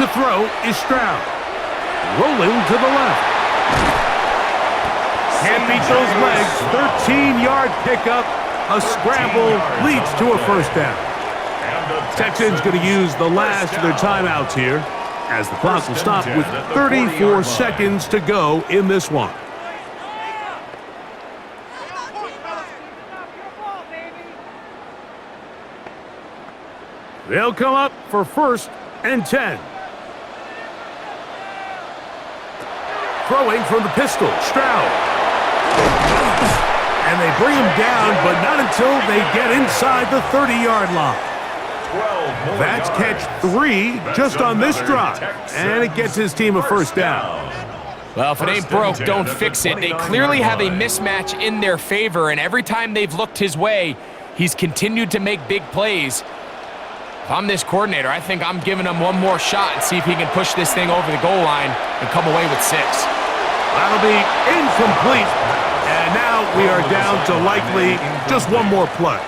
To throw is Stroud. Rolling to the left. Can't beat those legs. 13-yard pickup. A scramble leads to a 1st down. Texans going to use the last of their timeouts here as the clock will stop with 34 seconds to go in this one. They'll come up for 1st and 10. Throwing from the pistol, Stroud. And they bring him down, but not until they get inside the 30-yard line. That's catch 3 just on this drive, and it gets his team a 1st down. Well, if it ain't broke, don't fix it. They clearly have a mismatch in their favor, and every time they've looked his way, he's continued to make big plays. If I'm this coordinator, I think I'm giving him one more shot and see if he can push this thing over the goal line and come away with 6. That'll be incomplete. And now we are down to likely just one more play.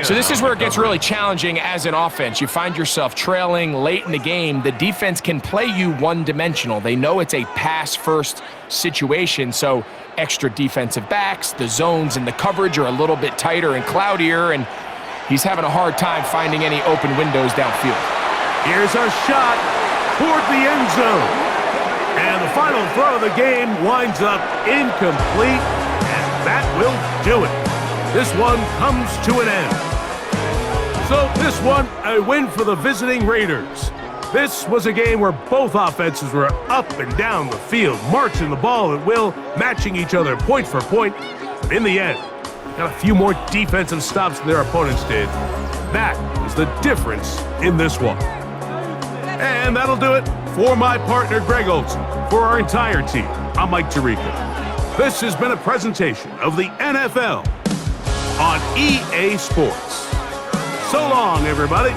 So this is where it gets really challenging as an offense. You find yourself trailing late in the game. The defense can play you one-dimensional. They know it's a pass-first situation, so extra defensive backs, the zones and the coverage are a little bit tighter and cloudier, and he's having a hard time finding any open windows downfield. Here's our shot toward the end zone. And the final throw of the game winds up incomplete, and that will do it. This one comes to an end. So this one, a win for the visiting Raiders. This was a game where both offenses were up and down the field, marching the ball at will, matching each other point for point. But in the end, got a few more defensive stops than their opponents did. That was the difference in this one. And that'll do it for my partner, Greg Olson. For our entire team, I'm Mike Tirico. This has been a presentation of the NFL on EA Sports. So long, everybody.